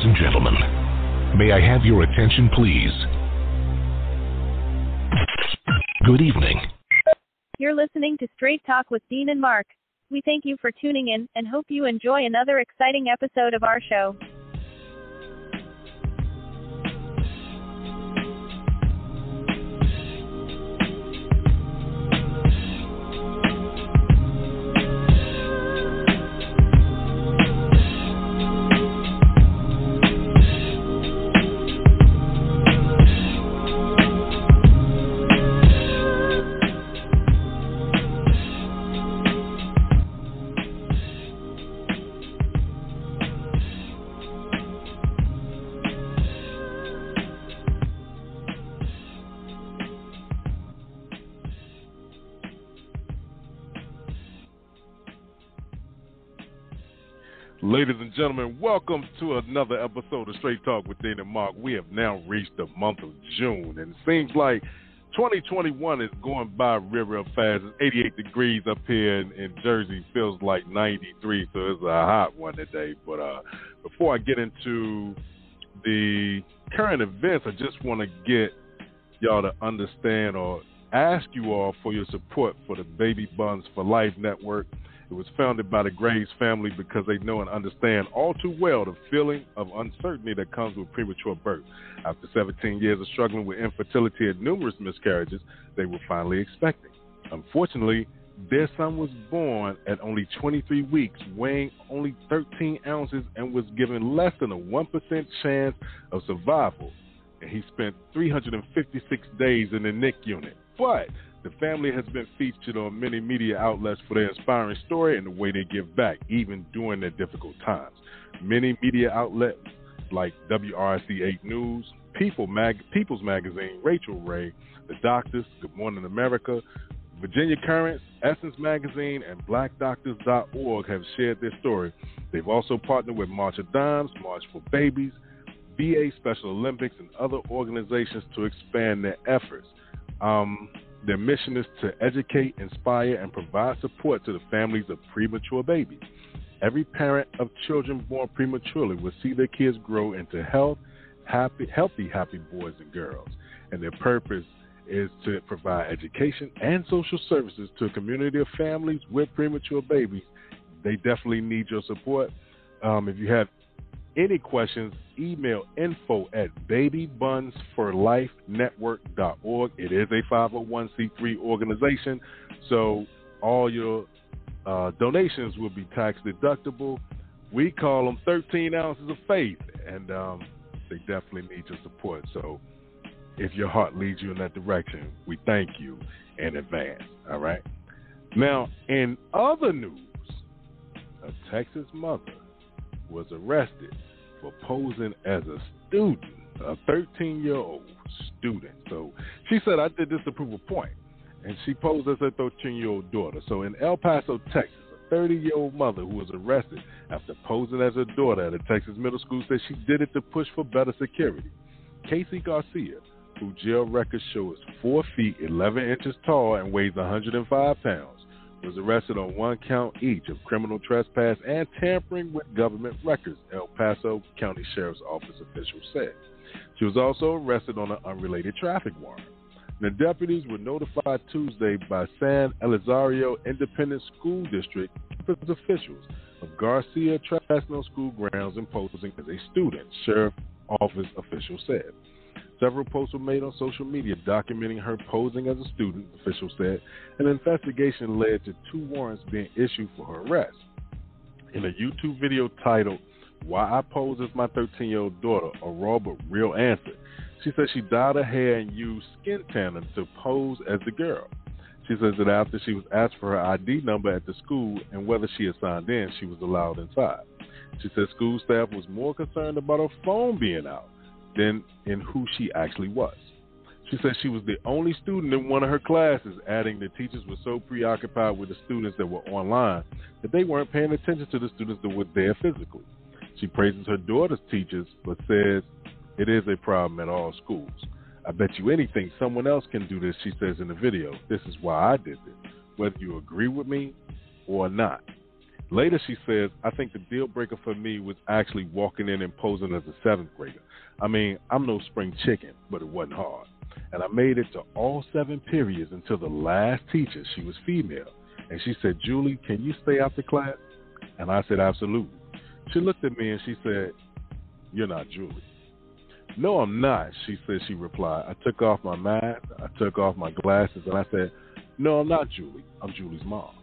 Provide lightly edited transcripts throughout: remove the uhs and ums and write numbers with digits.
and gentlemen, may I have your attention, please? Good evening. You're listening to Straight Talk with Dean and Mark. We thank you for tuning in and hope you enjoy another exciting episode of our show. Ladies and gentlemen, welcome to another episode of Straight Talk with Dean and Mark. We have now reached the month of June, and it seems like 2021 is going by real fast. It's 88 degrees up here in Jersey. Feels like 93, so it's a hot one today. But before I get into the current events, I just want to get y'all to understand or ask you all for your support for the Baby Buns for Life Network. It was founded by the Graves family because they know and understand all too well the feeling of uncertainty that comes with premature birth. After 17 years of struggling with infertility and numerous miscarriages, they were finally expecting. Unfortunately, their son was born at only 23 weeks, weighing only 13 ounces, and was given less than a 1% chance of survival. And he spent 356 days in the NIC unit. But the family has been featured on many media outlets for their inspiring story and the way they give back, even during their difficult times. Many media outlets like WRC 8 News, People's Magazine, Rachel Ray, The Doctors, Good Morning America, Virginia Currents, Essence Magazine, and BlackDoctors.org have shared their story. They've also partnered with March of Dimes, March for Babies, VA Special Olympics, and other organizations to expand their efforts. Their mission is to educate, inspire, and provide support to the families of premature babies. Every parent of children born prematurely will see their kids grow into healthy boys and girls. And their purpose is to provide education and social services to a community of families with premature babies. They definitely need your support. If you have any questions, email info@babybunsforlifenetwork.org. It is a 501c3 organization, so all your donations will be tax deductible. We call them 13 ounces of faith, and they definitely need your support. So if your heart leads you in that direction, we thank you in advance. All right. Now, in other news, a Texas mother was arrested for posing as a student, a 13-year-old student. So she said, I did this to prove a point. And she posed as her 13-year-old daughter. So in El Paso, Texas, a 30-year-old mother who was arrested after posing as her daughter at a Texas middle school said she did it to push for better security. Casey Garcia, who jail records show is 4 feet, 11 inches tall, and weighs 105 pounds, was arrested on one count each of criminal trespass and tampering with government records, El Paso County Sheriff's Office officials said. She was also arrested on an unrelated traffic warrant. The deputies were notified Tuesday by San Elizario Independent School District officials of Garcia trespassing on school grounds and posing as a student, Sheriff's Office officials said. Several posts were made on social media documenting her posing as a student, officials said. An investigation led to 2 warrants being issued for her arrest. In a YouTube video titled, Why I Pose as My 13-Year-Old Daughter, a raw but real answer, she said she dyed her hair and used skin tanner to pose as the girl. She says that after she was asked for her ID number at the school and whether she had signed in, she was allowed inside. She said school staff was more concerned about her phone being out than in who she actually was. She said she was the only student in one of her classes, adding the teachers were so preoccupied with the students that were online that they weren't paying attention to the students that were there physically. She praises her daughter's teachers, but says it is a problem at all schools. I bet you anything someone else can do this, she says in the video. This is why I did this, whether you agree with me or not. Later, she says, I think the deal breaker for me was actually walking in and posing as a 7th grader. I mean, I'm no spring chicken, but it wasn't hard. And I made it to all 7 periods until the last teacher. She was female. And she said, Julie, can you stay after class? And I said, absolutely. She looked at me and she said, you're not Julie. No, I'm not, she said. She replied. I took off my mask, I took off my glasses, and I said, no, I'm not Julie. I'm Julie's mom.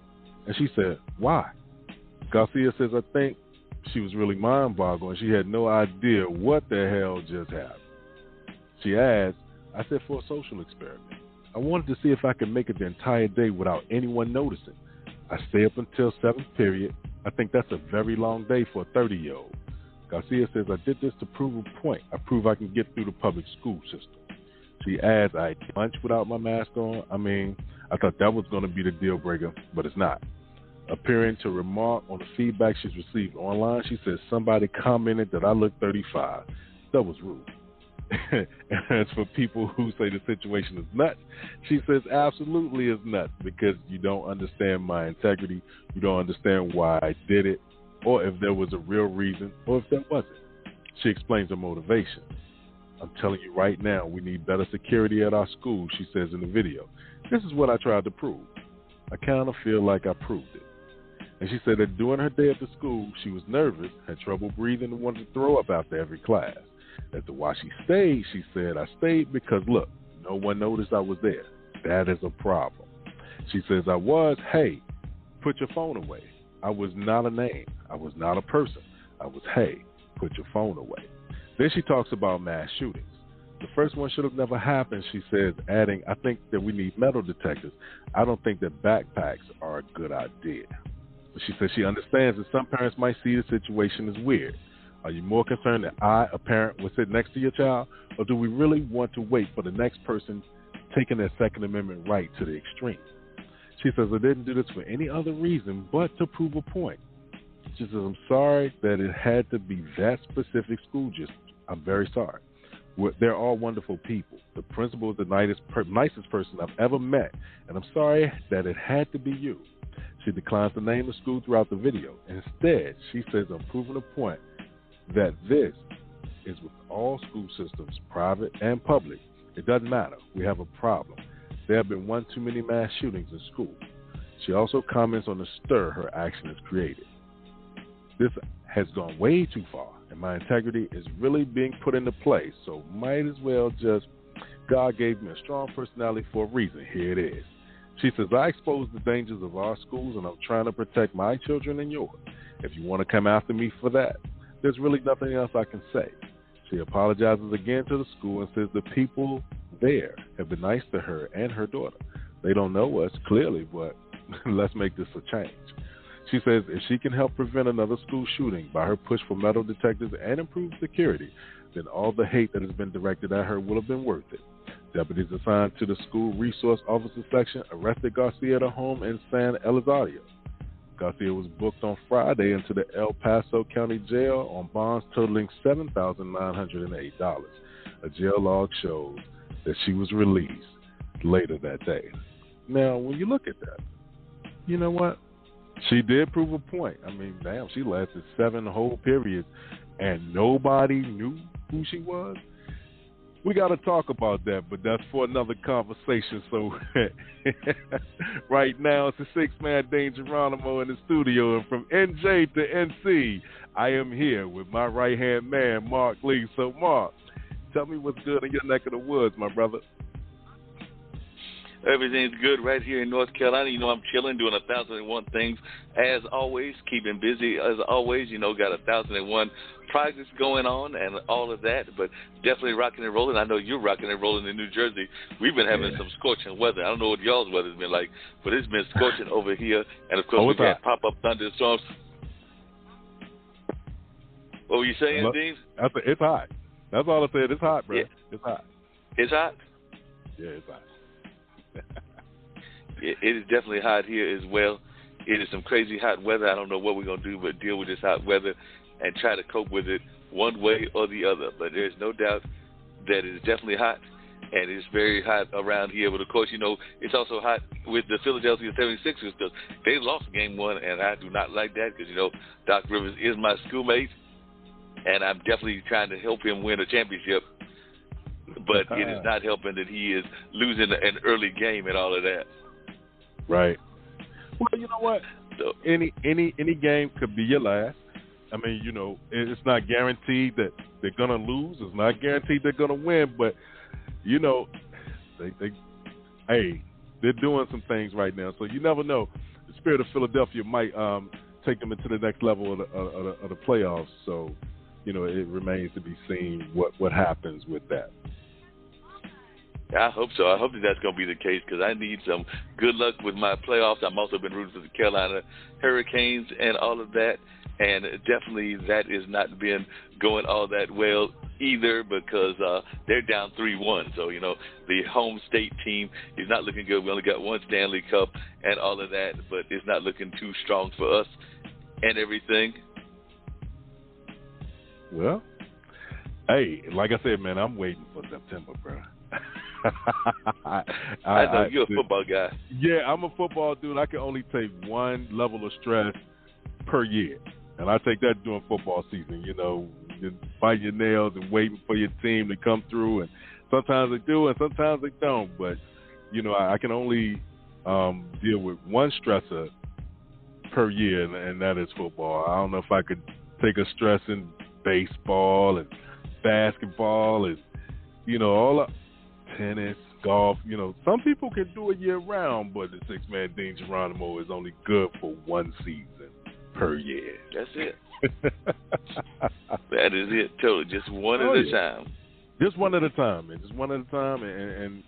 And she said, why? Garcia says, I think she was really mind-boggled, and she had no idea what the hell just happened. She asked, I said, for a social experiment. I wanted to see if I could make it the entire day without anyone noticing. I stay up until 7th period. I think that's a very long day for a 30-year-old. Garcia says, I did this to prove a point. I prove I can get through the public school system. She adds, I ate lunch without my mask on. I mean, I thought that was going to be the deal breaker, but it's not. Appearing to remark on the feedback she's received online, she says, somebody commented that I look 35. That was rude. And as for people who say the situation is nuts, she says absolutely is nuts because you don't understand my integrity, you don't understand why I did it, or if there was a real reason, or if there wasn't. She explains her motivation. I'm telling you right now, we need better security at our school, she says in the video. This is what I tried to prove. I kind of feel like I proved it. And she said that during her day at the school, she was nervous, had trouble breathing, and wanted to throw up after every class. As to why she stayed, she said, I stayed because, look, no one noticed I was there. That is a problem. She says, I was, hey, put your phone away. I was not a name. I was not a person. I was, hey, put your phone away. Then she talks about mass shootings. The first one should have never happened, she says, adding, I think that we need metal detectors. I don't think that backpacks are a good idea. But she says she understands that some parents might see the situation as weird. Are you more concerned that I, a parent, will sit next to your child, or do we really want to wait for the next person taking their Second Amendment right to the extreme? She says, I didn't do this for any other reason but to prove a point. She says, I'm sorry that it had to be that specific school district. I'm very sorry. They're all wonderful people. The principal is the nicest person I've ever met, and I'm sorry that it had to be you. She declines to name the school throughout the video. Instead, she says, I'm proving a point that this is with all school systems, private and public. It doesn't matter. We have a problem. There have been one too many mass shootings in school. She also comments on the stir her action has created. This has gone way too far, and my integrity is really being put into place, so might as well just, God gave me a strong personality for a reason. Here it is. She says, I expose the dangers of our schools, and I'm trying to protect my children and yours. If you want to come after me for that, there's really nothing else I can say. She apologizes again to the school and says the people there have been nice to her and her daughter. They don't know us, clearly, but let's make this a change. She says if she can help prevent another school shooting by her push for metal detectors and improved security, then all the hate that has been directed at her will have been worth it. Deputies assigned to the school resource officer section arrested Garcia at a home in San Elizario. Garcia was booked on Friday into the El Paso County Jail on bonds totaling $7,908. A jail log shows that she was released later that day. Now, when you look at that, you know what? She did prove a point. I mean, damn, she lasted 7 whole periods, and nobody knew who she was. We got to talk about that, but that's for another conversation. So right now, it's the 6-man Dane Geronimo in the studio. And from NJ to NC, I am here with my right-hand man, Mark Lee. So, Mark, tell me what's good in your neck of the woods, my brother. Everything's good right here in North Carolina. You know, I'm chilling, doing 1,001 things. As always, keeping busy. As always, you know, got 1,001 projects going on and all of that, but definitely rocking and rolling. I know you're rocking and rolling in New Jersey. We've been having some scorching weather. I don't know what y'all's weather's been like, but it's been scorching over here. And, of course, we've had pop-up thunderstorms. What were you saying, Dean? It's hot. That's all I said. It's hot, bro. Yeah. It's hot. It's hot? Yeah, it's hot. It is definitely hot here as well. It is some crazy hot weather. I don't know what we're going to do but deal with this hot weather and try to cope with it one way or the other. But there's no doubt that it is definitely hot. and it's very hot around here. But, of course, it's also hot with the Philadelphia 76ers because they lost game one, and I do not like that because, Doc Rivers is my schoolmate, and I'm definitely trying to help him win a championship. But it is not helping that he is losing an early game and all of that. Right. Well, you know what? So, any game could be your last. I mean, it's not guaranteed that they're gonna lose. It's not guaranteed they're gonna win. But they're doing some things right now. So you never know. The Spirit of Philadelphia might take them into the next level of the playoffs. So it remains to be seen what happens with that. I hope so. I hope that's going to be the case because I need some good luck with my playoffs. I've also been rooting for the Carolina Hurricanes and all of that, and definitely that has not been going all that well either because they're down 3-1. So, the home state team is not looking good. We only got one Stanley Cup and all of that, but it's not looking too strong for us and everything. Well, hey, like I said, man, I'm waiting for September, bro. I know you're a football guy. Yeah, I'm a football dude. I can only take one level of stress per year, and I take that during football season. You bite your nails and waiting for your team to come through, and sometimes they do, and sometimes they don't. But I can only deal with one stressor per year, and that is football. I don't know if I could take a stress in baseball and basketball and all of tennis, golf. Some people can do it year round, but the six-man Dean Geronimo is only good for one season per year. That's it. That is it, totally. Just one at a time. Just one at a time, man. Just one at a time, and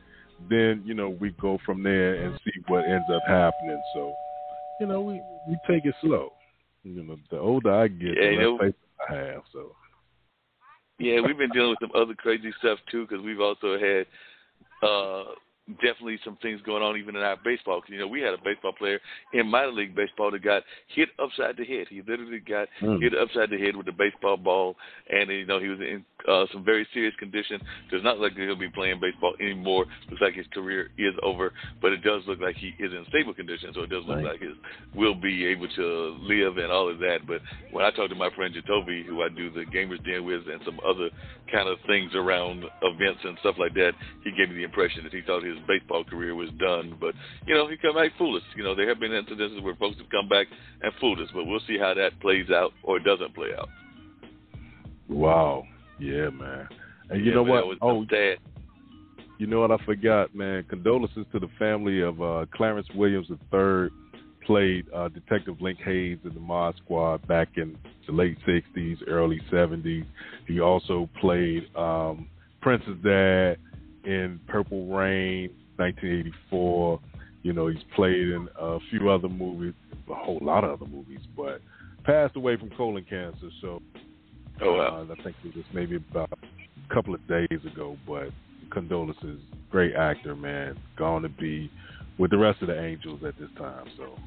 then we go from there and see what ends up happening. So, we take it slow. The older I get, the less faith I have. So. Yeah, we've been dealing with some other crazy stuff too, because we've also had definitely some things going on even in our baseball. Because, we had a baseball player in minor league baseball that got hit upside the head. He literally got hit upside the head with a baseball ball, and he was in some very serious condition. So it's not like he'll be playing baseball anymore. Looks like his career is over, but it does look like he is in stable condition. So it does look like will be able to live and all of that. But when I talked to my friend Jacoby, who I do the Gamers Den with, and some other kind of things around events and stuff like that, he gave me the impression that he thought his baseball career was done. But he come back fooled us. There have been incidences where folks have come back and fooled us, but we'll see how that plays out or doesn't play out. Wow. Yeah, man. And you know what? Sad. You know what I forgot, man? Condolences to the family of Clarence Williams III. Played Detective Link Hayes in the Mod Squad back in the late 60s, early 70s. He also played Prince's dad in Purple Rain, 1984. He's played in a few other movies, a whole lot of other movies, but passed away from colon cancer. So I think it was maybe about a couple of days ago, but condolences. Great actor, man. Gone to be with the rest of the Angels at this time. So,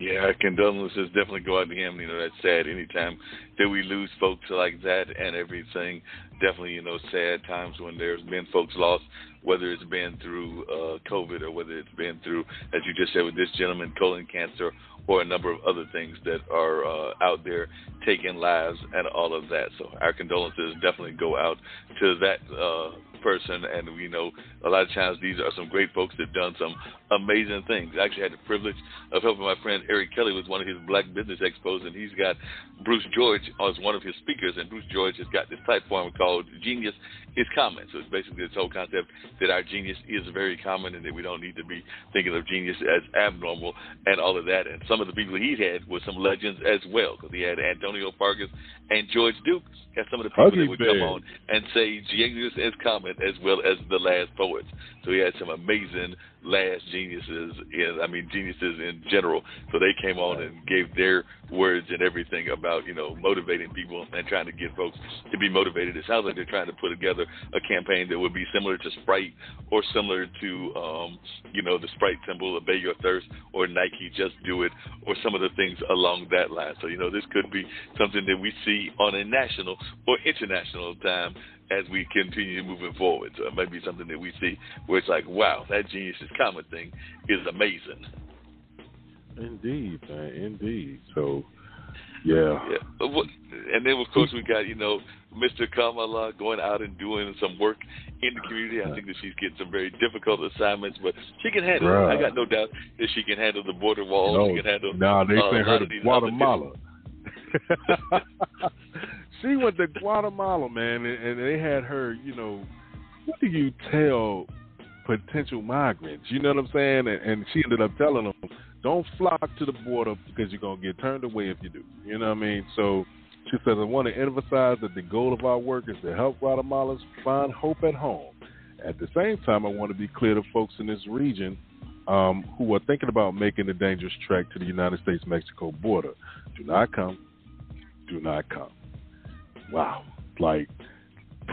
Yeah, condolences definitely go out to him. That's sad anytime that we lose folks like that and everything. Definitely, sad times when there's been folks lost, whether it's been through COVID or whether it's been through, as you just said with this gentleman, colon cancer, or a number of other things that are out there taking lives and all of that. So our condolences definitely go out to that person. And we know a lot of times these are some great folks that have done some amazing things. I actually had the privilege of helping my friend Eric Kelly with one of his Black Business Expos, and he's got Bruce George as one of his speakers, and Bruce George has got this platform called Genius is Common. So it's basically this whole concept that our genius is very common and that we don't need to be thinking of genius as abnormal and all of that. And some of the people he had were some legends as well, because he had Antonio Fargas and George Duke as some of the people that would come on and say genius is common as well as the last poets. So he had some amazing last geniuses in general. So they came on and gave their words and everything about, motivating people and trying to get folks to be motivated. It sounds like they're trying to put together a campaign that would be similar to Sprite or similar to, the Sprite symbol, Obey Your Thirst, or Nike, Just Do It, or some of the things along that line. So, this could be something that we see on a national or international time as we continue moving forward. So it might be something that we see where it's like, wow, that Genius is Common thing is amazing. Indeed, man, indeed. So, yeah. And then, of course, we got, Mr. Kamala going out and doing some work in the community. I think that she's getting some very difficult assignments, but she can handle it. I got no doubt that she can handle the border walls. She can handle they sent her to Guatemala. She went to Guatemala, man, and they had her, what do you tell potential migrants? You know what I'm saying? And she ended up telling them, don't flock to the border because you're going to get turned away if you do. You know what I mean? So she says, I want to emphasize that the goal of our work is to help Guatemalans find hope at home. At the same time, I want to be clear to folks in this region who are thinking about making the dangerous trek to the United States-Mexico border. Do not come. Do not come. Wow. Like,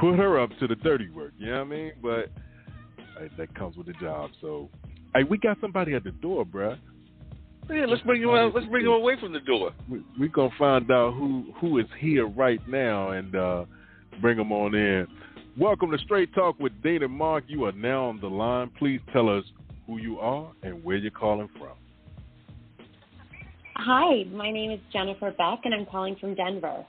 put her up to the dirty work. You know what I mean? But that comes with the job. So, hey, we got somebody at the door, bruh. Yeah, let's bring him out. Let's bring him away from the door. We're going to find out who is here right now and bring him on in. Welcome to Straight Talk with Dean and Mark. You are now on the line. Please tell us who you are and where you're calling from. Hi, my name is Jennifer Beck, and I'm calling from Denver.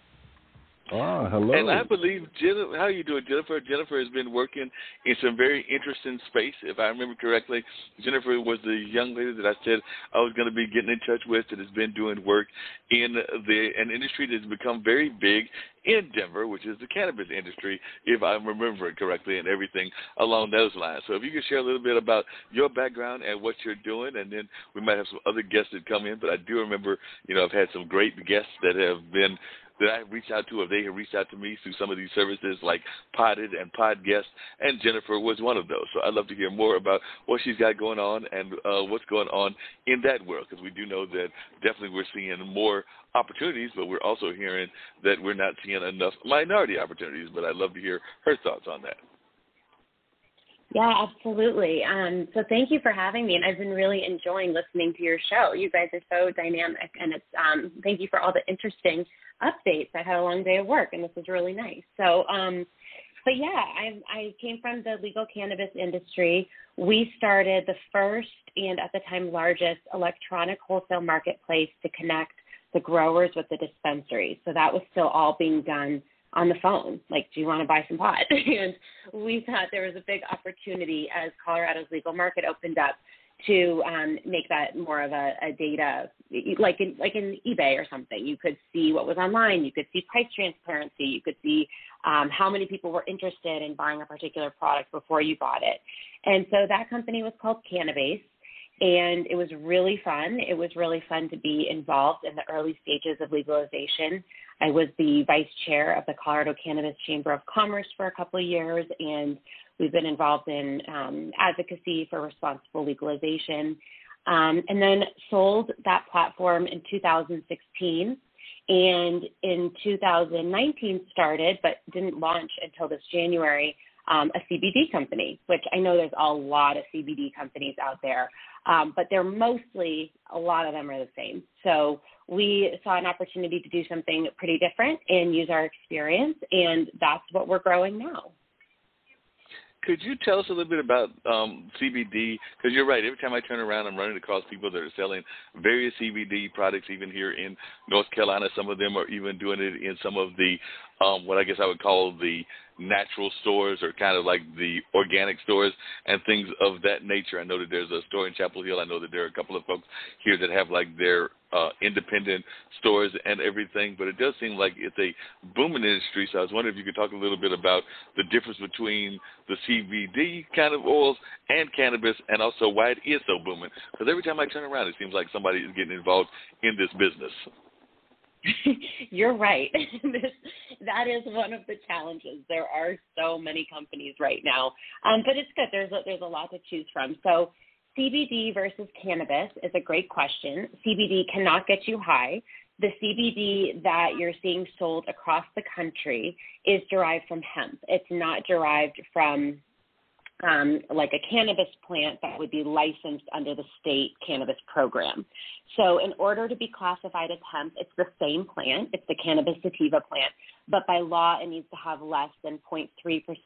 Ah, hello. And I believe, Jennifer, how are you doing, Jennifer? Jennifer has been working in some very interesting space. If I remember correctly, Jennifer was the young lady that I said I was going to be getting in touch with that has been doing work in an industry that has become very big in Denver, which is the cannabis industry, if I'm remembering correctly, and everything along those lines. So if you could share a little bit about your background and what you're doing, and then we might have some other guests that come in. But I do remember, I've had some great guests that I reached out to, or they have reached out to me through some of these services like Potted and Podguest, and Jennifer was one of those. So I'd love to hear more about what she's got going on and what's going on in that world, because we do know that definitely we're seeing more opportunities, but we're also hearing that we're not seeing enough minority opportunities. But I'd love to hear her thoughts on that. Yeah, absolutely. So thank you for having me, and I've been really enjoying listening to your show. You guys are so dynamic, and it's thank you for all the interesting updates. I had a long day of work, and this was really nice. So, but yeah, I came from the legal cannabis industry. We started the first and at the time largest electronic wholesale marketplace to connect the growers with the dispensaries. So that was still all being done on the phone, like, do you want to buy some pot? And we thought there was a big opportunity as Colorado's legal market opened up to make that more of a data, like in eBay or something. You could see what was online. You could see price transparency. You could see how many people were interested in buying a particular product before you bought it. And so that company was called Cannabase. And it was really fun. It was really fun to be involved in the early stages of legalization. I was the vice chair of the Colorado Cannabis Chamber of Commerce for a couple of years, and we've been involved in advocacy for responsible legalization, and then sold that platform in 2016. And in 2019 started, but didn't launch until this January, a CBD company, which I know there's a lot of CBD companies out there, but they're mostly, a lot of them are the same. So we saw an opportunity to do something pretty different and use our experience, and that's what we're growing now. Could you tell us a little bit about CBD? Because you're right. Every time I turn around, I'm running across people that are selling various CBD products, even here in North Carolina. Some of them are even doing it in some of the, what I guess I would call the natural stores, or kind of like the organic stores and things of that nature. I know that there's a store in Chapel Hill. I know that there are a couple of folks here that have like their independent stores and everything, but it does seem like it's a booming industry. So I was wondering if you could talk a little bit about the difference between the CBD kind of oils and cannabis, and also why it is so booming. Because every time I turn around, it seems like somebody is getting involved in this business. You're right. That is one of the challenges. There are so many companies right now, but it's good. There's a lot to choose from. So CBD versus cannabis is a great question. CBD cannot get you high. The CBD that you're seeing sold across the country is derived from hemp. It's not derived from like a cannabis plant that would be licensed under the state cannabis program. So in order to be classified as hemp, it's the same plant. It's the cannabis sativa plant. But by law, it needs to have less than 0.3%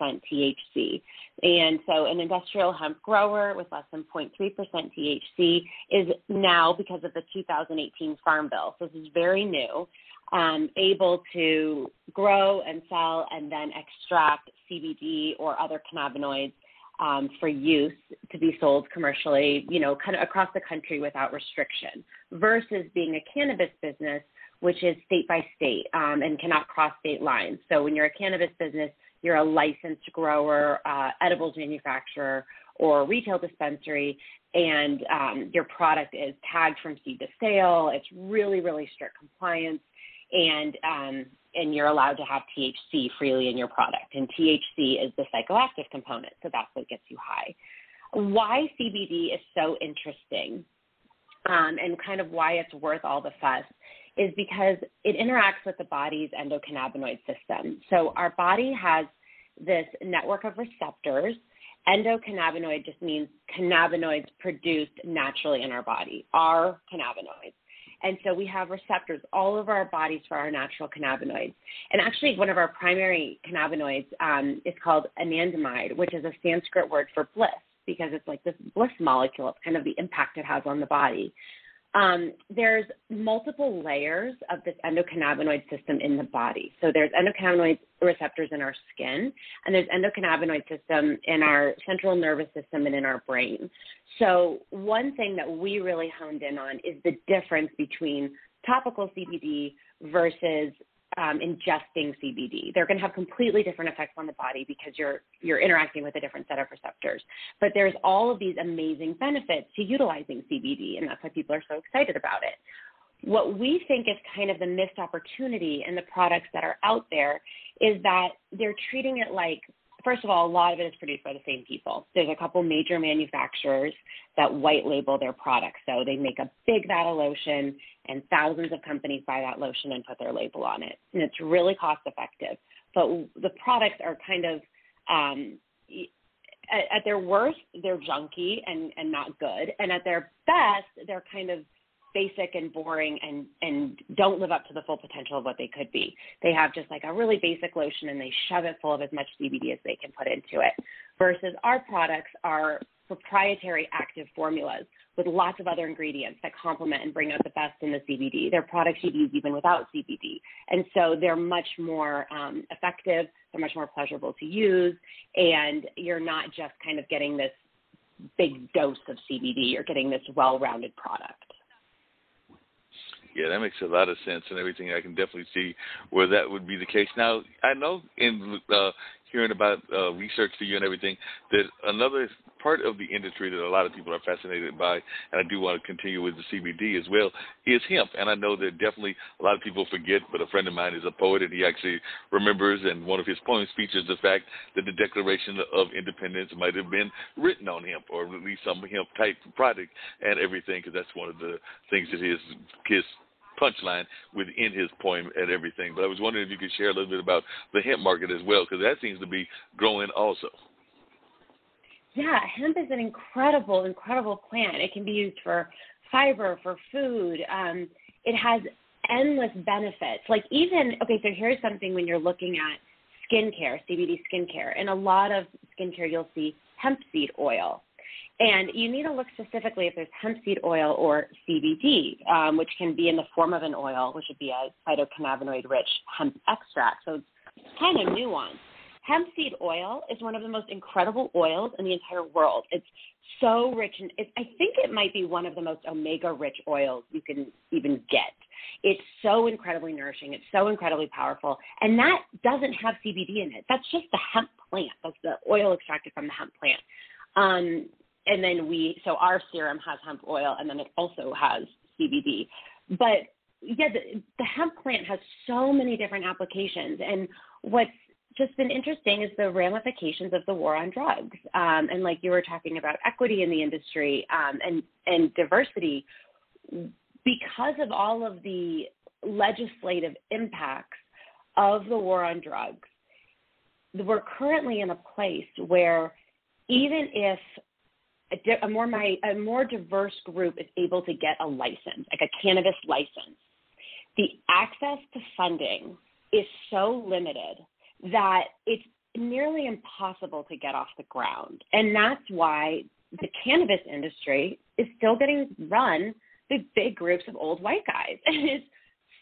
THC. And so an industrial hemp grower with less than 0.3% THC is now, because of the 2018 Farm Bill, so this is very new, able to grow and sell and then extract CBD or other cannabinoids for use to be sold commercially, kind of across the country without restriction, versus being a cannabis business, which is state by state and cannot cross state lines. So when you're a cannabis business, you're a licensed grower, edibles manufacturer, or retail dispensary, and your product is tagged from seed to sale. It's really, really strict compliance, and you're allowed to have THC freely in your product. And THC is the psychoactive component, so that's what gets you high. Why CBD is so interesting and kind of why it's worth all the fuss is because it interacts with the body's endocannabinoid system. So our body has this network of receptors. Endocannabinoid just means cannabinoids produced naturally in our body, our cannabinoids. And so we have receptors all over our bodies for our natural cannabinoids. And actually, one of our primary cannabinoids is called anandamide, which is a Sanskrit word for bliss, because it's like this bliss molecule. It's kind of the impact it has on the body. There's multiple layers of this endocannabinoid system in the body. So there's endocannabinoid receptors in our skin, and there's endocannabinoid system in our central nervous system and in our brain. So one thing that we really honed in on is the difference between topical CBD versus ingesting CBD. They're going to have completely different effects on the body because you're interacting with a different set of receptors. But there's all of these amazing benefits to utilizing CBD, and that's why people are so excited about it. What we think is kind of the missed opportunity in the products that are out there is that they're treating it like, first of all, a lot of it is produced by the same people. There's a couple major manufacturers that white label their products. So they make a big vat of lotion, and thousands of companies buy that lotion and put their label on it. And it's really cost effective. But the products are kind of, at their worst, they're junky and not good. And at their best, they're kind of basic and boring and don't live up to the full potential of what they could be. They have just like a really basic lotion and they shove it full of as much CBD as they can put into it, versus our products are proprietary active formulas with lots of other ingredients that complement and bring out the best in the CBD. They're products you'd use even without CBD. And so they're much more effective, they're much more pleasurable to use, and you're not just kind of getting this big dose of CBD, you're getting this well-rounded product. Yeah, that makes a lot of sense and everything. I can definitely see where that would be the case. Now, I know in hearing about research to you and everything that another part of the industry that a lot of people are fascinated by, and I do want to continue with the CBD as well, is hemp. And I know that definitely a lot of people forget, but a friend of mine is a poet, and he actually remembers, and one of his poems features the fact that the Declaration of Independence might have been written on hemp, or at least some hemp-type product and everything, because that's one of the things that his punchline within his poem and everything. But I was wondering if you could share a little bit about the hemp market as well, because that seems to be growing also. Yeah, hemp is an incredible, incredible plant. It can be used for fiber, for food. It has endless benefits. Like so here's something when you're looking at skincare, CBD skincare. In a lot of skincare, you'll see hemp seed oil. And you need to look specifically if there's hemp seed oil or CBD, which can be in the form of an oil, which would be a phytocannabinoid-rich hemp extract. So it's kind of nuanced. Hemp seed oil is one of the most incredible oils in the entire world. It's so rich, and I think it might be one of the most omega-rich oils you can even get. It's so incredibly nourishing. It's so incredibly powerful, and that doesn't have CBD in it. That's just the hemp plant. That's the oil extracted from the hemp plant. And then so our serum has hemp oil, and then it also has CBD. But yeah, the hemp plant has so many different applications, and what's just been interesting is the ramifications of the war on drugs. And like you were talking about equity in the industry and diversity, because of all of the legislative impacts of the war on drugs, we're currently in a place where even if a more diverse group is able to get a license, like a cannabis license, the access to funding is so limited that it's nearly impossible to get off the ground. And that's why the cannabis industry is still getting run by big groups of old white guys. And it's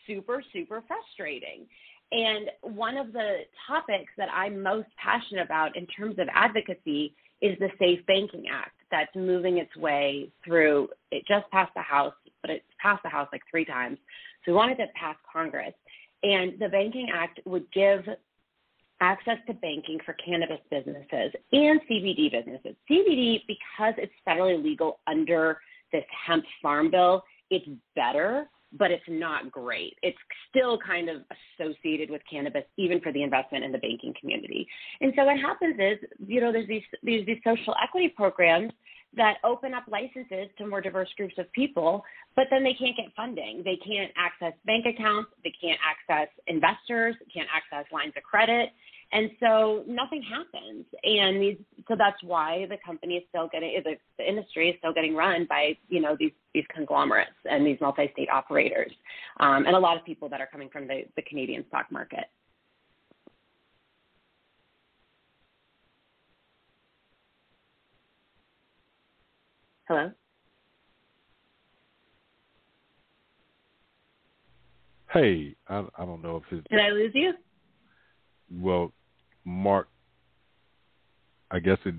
super, super frustrating. And one of the topics that I'm most passionate about in terms of advocacy is the Safe Banking Act that's moving its way through. It just passed the House, but it's passed the House like 3 times. So we wanted to pass Congress. And the Banking Act would give access to banking for cannabis businesses and CBD businesses. CBD, because it's federally legal under this hemp farm bill, it's better, but it's not great. It's still kind of associated with cannabis, even for the investment in the banking community. And so what happens is, there's these social equity programs that open up licenses to more diverse groups of people, but then they can't get funding. They can't access bank accounts. They can't access investors. Can't access lines of credit. And so nothing happens. And so that's why the company is still getting, the industry is still getting run by, these conglomerates and these multi-state operators, and a lot of people that are coming from the Canadian stock market. Hello? Hey, I don't know if it's... Did I lose you? Well, Mark, I guess it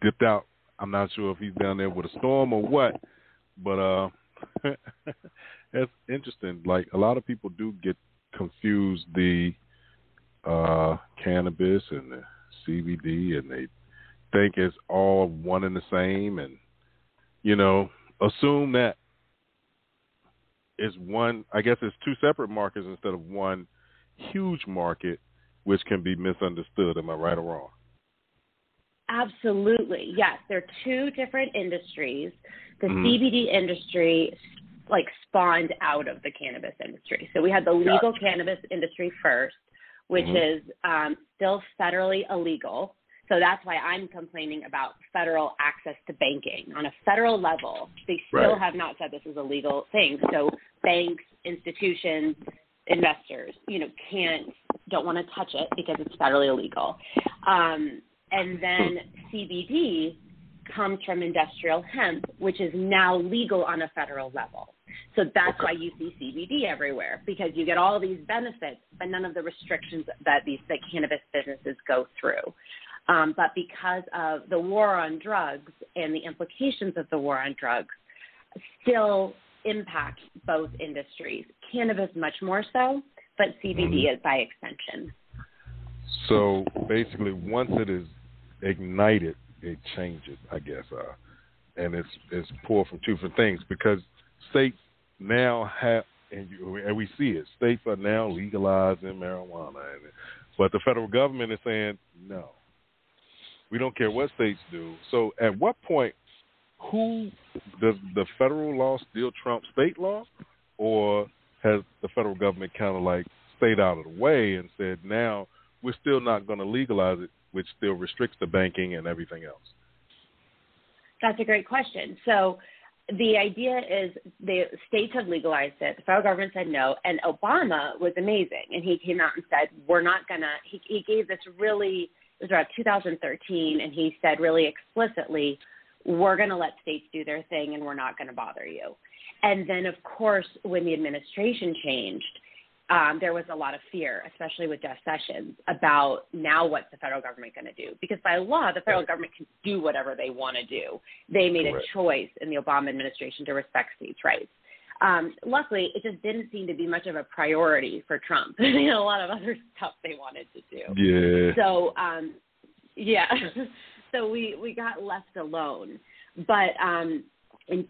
dipped out. I'm not sure if he's down there with a storm or what, but that's interesting. Like, a lot of people do get confused, the cannabis and the CBD, and they think it's all one and the same, and, assume that it's one. I guess it's 2 separate markets instead of one huge market, which can be misunderstood. Am I right or wrong? Absolutely. Yes. They're 2 different industries. The CBD industry spawned out of the cannabis industry. So we had the legal cannabis industry first, which is still federally illegal. So that's why I'm complaining about federal access to banking. On a federal level, they still have not said this is a legal thing. So banks, institutions, investors, don't want to touch it because it's federally illegal. And then CBD comes from industrial hemp, which is now legal on a federal level. So that's why you see CBD everywhere, because you get all these benefits, but none of the restrictions that the cannabis businesses go through. But because of the war on drugs and the implications of the war on drugs still impact both industries. Cannabis much more so, but CBD is by extension. So basically, once it is ignited, it changes, I guess, and it's pulled from 2 different things, because states now have, and we see it, states are now legalizing marijuana, but the federal government is saying no. We don't care what states do. So at what point, who does the federal law still trump state law, or has the federal government kind of stayed out of the way and said, now we're still not going to legalize it, which still restricts the banking and everything else? That's a great question. So the idea is the states have legalized it. The federal government said no, and Obama was amazing, and he came out and said, we're not going to, he gave this really, it was around 2013, and he said really explicitly, we're going to let states do their thing and we're not going to bother you. And then, of course, when the administration changed, there was a lot of fear, especially with Jeff Sessions, about now what's the federal government going to do? Because by law, the federal government can do whatever they want to do. They made a choice in the Obama administration to respect states' rights. Luckily, it just didn't seem to be much of a priority for Trump. They had a lot of other stuff they wanted to do. Yeah. So, so we got left alone. But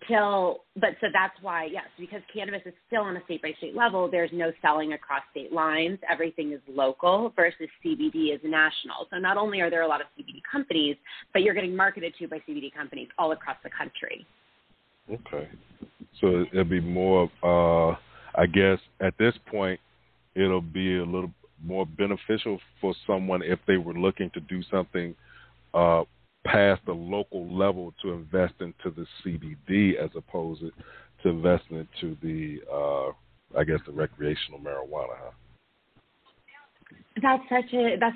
so that's why, yes, because cannabis is still on a state-by-state level, there's no selling across state lines. Everything is local versus CBD is national. So not only are there a lot of CBD companies, but you're getting marketed to by CBD companies all across the country. Okay. So it'll be more, I guess, at this point, it'll be a little more beneficial for someone if they were looking to do something past the local level to invest into the CBD as opposed to investing into the, I guess, the recreational marijuana? Huh? That's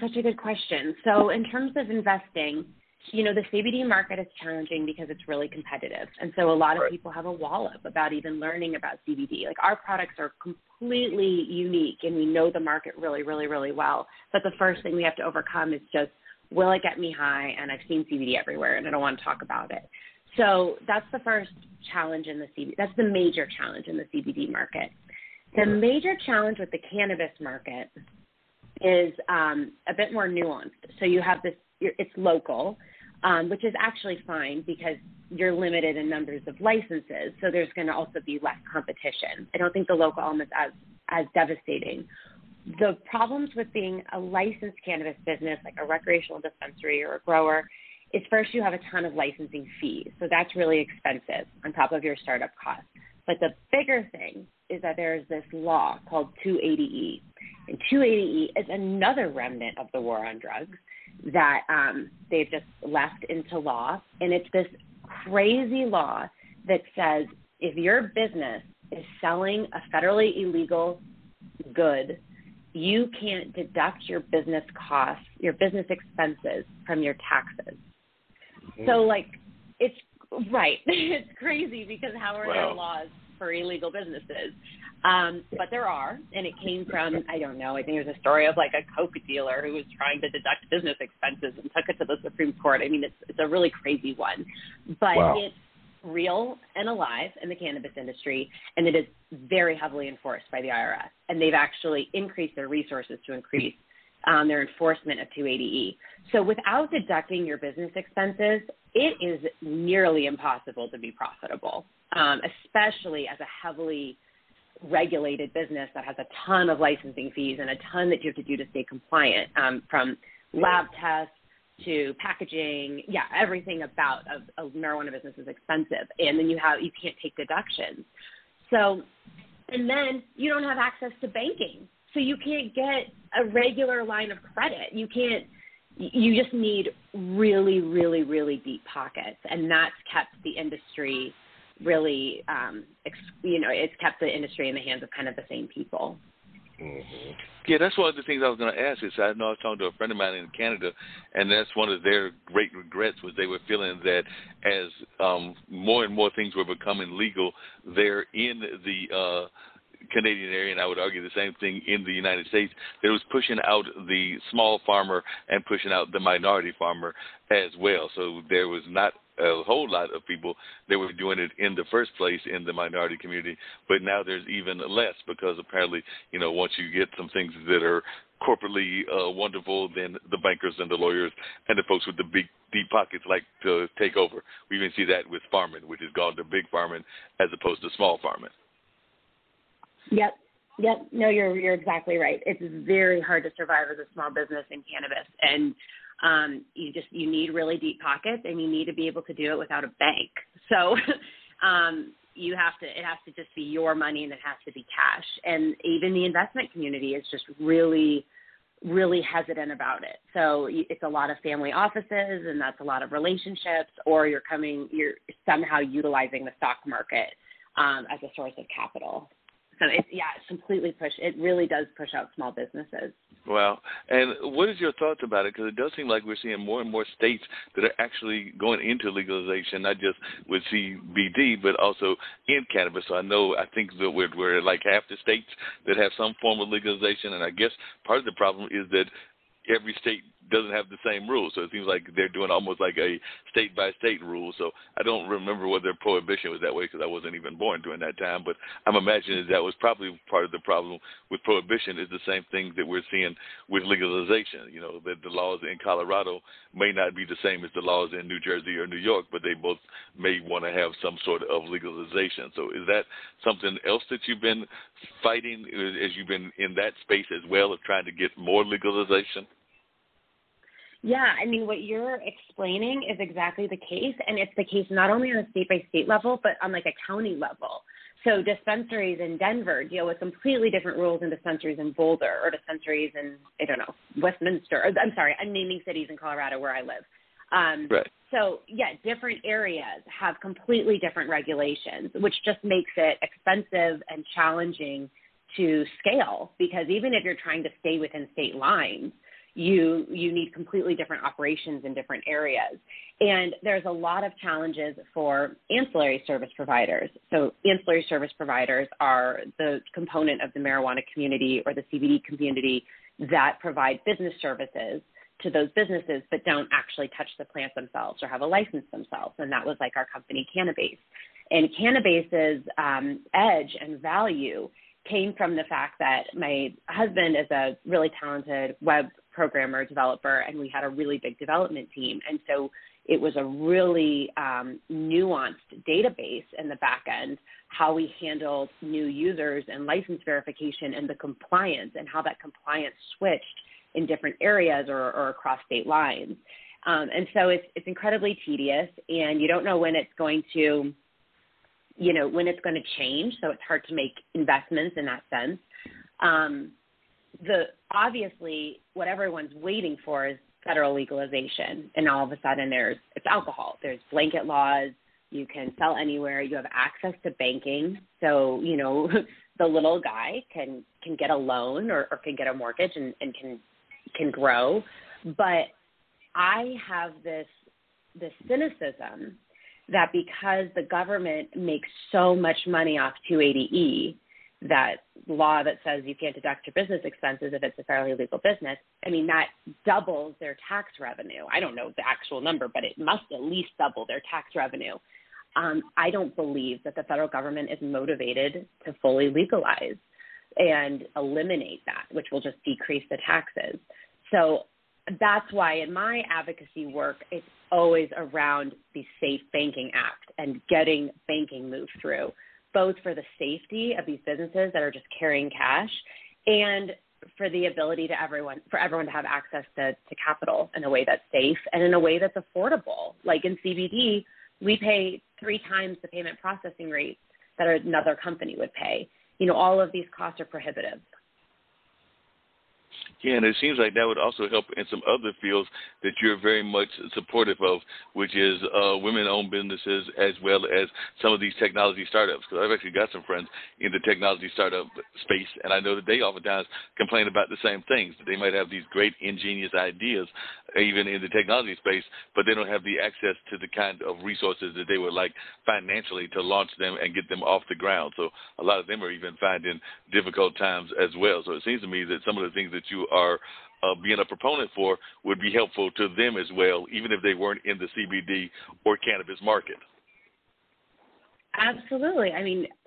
such a good question. So in terms of investing, the CBD market is challenging because it's really competitive. And so a lot of people have a wall up about even learning about CBD. Like, our products are completely unique and we know the market really, really, really well. But the first thing we have to overcome is just, will it get me high? And I've seen CBD everywhere and I don't want to talk about it. So that's the first challenge in the CBD. That's the major challenge in the CBD market. The major challenge with the cannabis market is a bit more nuanced. So you have this, it's local, which is actually fine because you're limited in numbers of licenses. So there's going to also be less competition. I don't think the local element is as devastating. The problems with being a licensed cannabis business, like a recreational dispensary or a grower, is first you have a ton of licensing fees. So that's really expensive on top of your startup costs. But the bigger thing is that there's this law called 280E. And 280E is another remnant of the war on drugs that they've just left into law. And it's this crazy law that says if your business is selling a federally illegal good, you can't deduct your business costs, your business expenses from your taxes. Mm-hmm. So, it's right. It's crazy because how are there laws for illegal businesses? But there are, and it came from, I don't know, I think there's a story of a Coke dealer who was trying to deduct business expenses and took it to the Supreme Court. I mean, it's a really crazy one, but it's real and alive in the cannabis industry, and it is very heavily enforced by the IRS, and they've actually increased their resources to increase their enforcement of 280E. So without deducting your business expenses, it is nearly impossible to be profitable, especially as a heavily regulated business that has a ton of licensing fees and a ton that you have to do to stay compliant, from lab tests to packaging. Yeah, everything about a marijuana business is expensive. And then you can't take deductions. So, and then you don't have access to banking. So you can't get a regular line of credit. You just need really, really, really deep pockets. And that's kept the industry really, it's kept the industry in the hands of kind of the same people. Mm-hmm. Yeah, that's one of the things I was going to ask. Is I know I was talking to a friend of mine in Canada, and that's one of their great regrets was they were feeling that as more and more things were becoming legal there in the Canadian area, and I would argue the same thing in the United States, that it was pushing out the small farmer and pushing out the minority farmer as well. So there was not a whole lot of people that were doing it in the first place in the minority community, but now there's even less because apparently, once you get some things that are corporately wonderful, then the bankers and the lawyers and the folks with the big deep pockets like to take over. We even see that with farming, which has gone to big farming as opposed to small farming. Yep. No, you're exactly right. It's very hard to survive as a small business in cannabis, and you need really deep pockets, and you need to be able to do it without a bank. So it has to just be your money, and it has to be cash. And even the investment community is just really, really hesitant about it. So it's a lot of family offices, and that's a lot of relationships, or you're somehow utilizing the stock market as a source of capital. So it really does push out small businesses. Wow. And what is your thoughts about it? Because it does seem like we're seeing more and more states that are actually going into legalization, not just with CBD, but also in cannabis. So I think that we're like half the states that have some form of legalization. And I guess part of the problem is that every state doesn't have the same rules. So it seems like they're doing almost like a state-by-state rule. So I don't remember whether prohibition was that way because I wasn't even born during that time. But I'm imagining that was probably part of the problem with prohibition is the same thing that we're seeing with legalization. That the laws in Colorado may not be the same as the laws in New Jersey or New York, but they both may want to have some sort of legalization. So is that something else that you've been fighting as you've been in that space as well of trying to get more legalization? Yeah, I mean, what you're explaining is exactly the case, and it's the case not only on a state-by-state level, but on a county level. So dispensaries in Denver deal with completely different rules than dispensaries in Boulder or dispensaries in, Westminster. I'm naming cities in Colorado where I live. Right. So, yeah, different areas have completely different regulations, which just makes it expensive and challenging to scale, because even if you're trying to stay within state lines, you need completely different operations in different areas. And there's a lot of challenges for ancillary service providers. So ancillary service providers are the component of the marijuana community or the CBD community that provide business services to those businesses, but don't actually touch the plants themselves or have a license themselves. And that was like our company, Cannabase. And Cannabase's edge and value came from the fact that my husband is a really talented web programmer, developer, and we had a really big development team. And so it was a really nuanced database in the back end, how we handled new users and license verification and the compliance, and how that compliance switched in different areas or across state lines. And so it's incredibly tedious, and you don't know when it's going to, when it's going to change. So it's hard to make investments in that sense. Obviously, what everyone's waiting for is federal legalization, and all of a sudden it's alcohol. There's blanket laws. You can sell anywhere. You have access to banking. So, the little guy can get a loan or can get a mortgage and can grow. But I have this cynicism that because the government makes so much money off 280E, that law that says you can't deduct your business expenses if it's a fairly legal business, that doubles their tax revenue. I don't know the actual number, but it must at least double their tax revenue. I don't believe that the federal government is motivated to fully legalize and eliminate that, which will just decrease the taxes. So that's why in my advocacy work, it's always around the Safe Banking Act and getting banking moved through, both for the safety of these businesses that are just carrying cash and for the ability for everyone to have access to capital in a way that's safe and in a way that's affordable. Like in CBD, we pay 3 times the payment processing rates that another company would pay. All of these costs are prohibitive. Yeah, and it seems like that would also help in some other fields that you're very much supportive of, which is women-owned businesses as well as some of these technology startups. Because I've actually got some friends in the technology startup space, and I know that they oftentimes complain about the same things. They might have these great, ingenious ideas, even in the technology space, but they don't have the access to the kind of resources that they would like financially to launch them and get them off the ground. So a lot of them are even finding difficult times as well. So it seems to me that some of the things that you are being a proponent for would be helpful to them as well, even if they weren't in the CBD or cannabis market. Absolutely.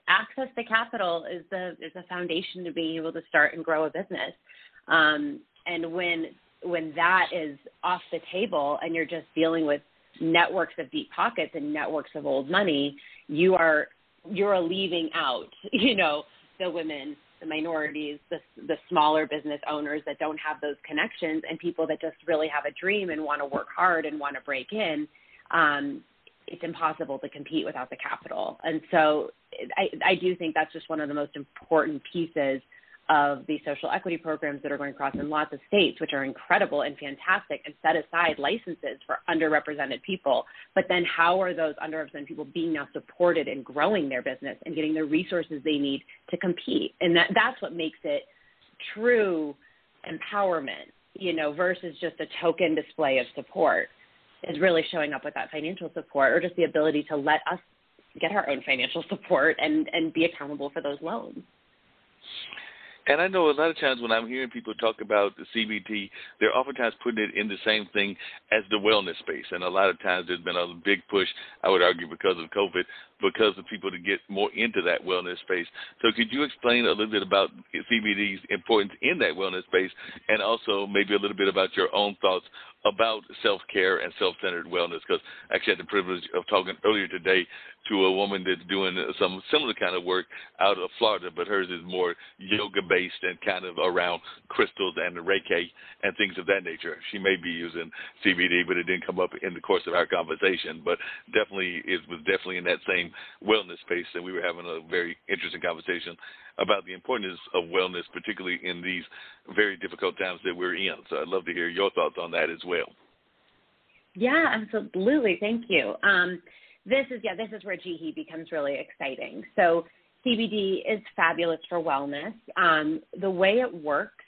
Access to capital is the foundation to being able to start and grow a business. And when that is off the table and you're just dealing with networks of deep pockets and networks of old money, you're leaving out, the women, the minorities, the smaller business owners that don't have those connections, and people that just really have a dream and want to work hard and want to break in. It's impossible to compete without the capital. And so I do think that's just one of the most important pieces of the social equity programs that are going across in lots of states, which are incredible and fantastic, and set aside licenses for underrepresented people. But then how are those underrepresented people being now supported in growing their business and getting the resources they need to compete? And that's what makes it true empowerment, versus just a token display of support, is really showing up with that financial support, or just the ability to let us get our own financial support and be accountable for those loans. And I know a lot of times when I'm hearing people talk about the CBT, they're oftentimes putting it in the same thing as the wellness space. And a lot of times there's been a big push, I would argue, because of COVID, because of people to get more into that wellness space. So could you explain a little bit about CBD's importance in that wellness space, and also maybe a little bit about your own thoughts about self-care and self-centered wellness? Because I actually had the privilege of talking earlier today to a woman that's doing some similar kind of work out of Florida, but hers is more yoga-based and kind of around crystals and the Reiki and things of that nature. She may be using CBD, but it didn't come up in the course of our conversation. But definitely, it was definitely in that same wellness space, and we were having a very interesting conversation about the importance of wellness, particularly in these very difficult times that we're in. So I'd love to hear your thoughts on that as well. Yeah, absolutely. Thank you. This is where Jihi becomes really exciting. So CBD is fabulous for wellness. The way it works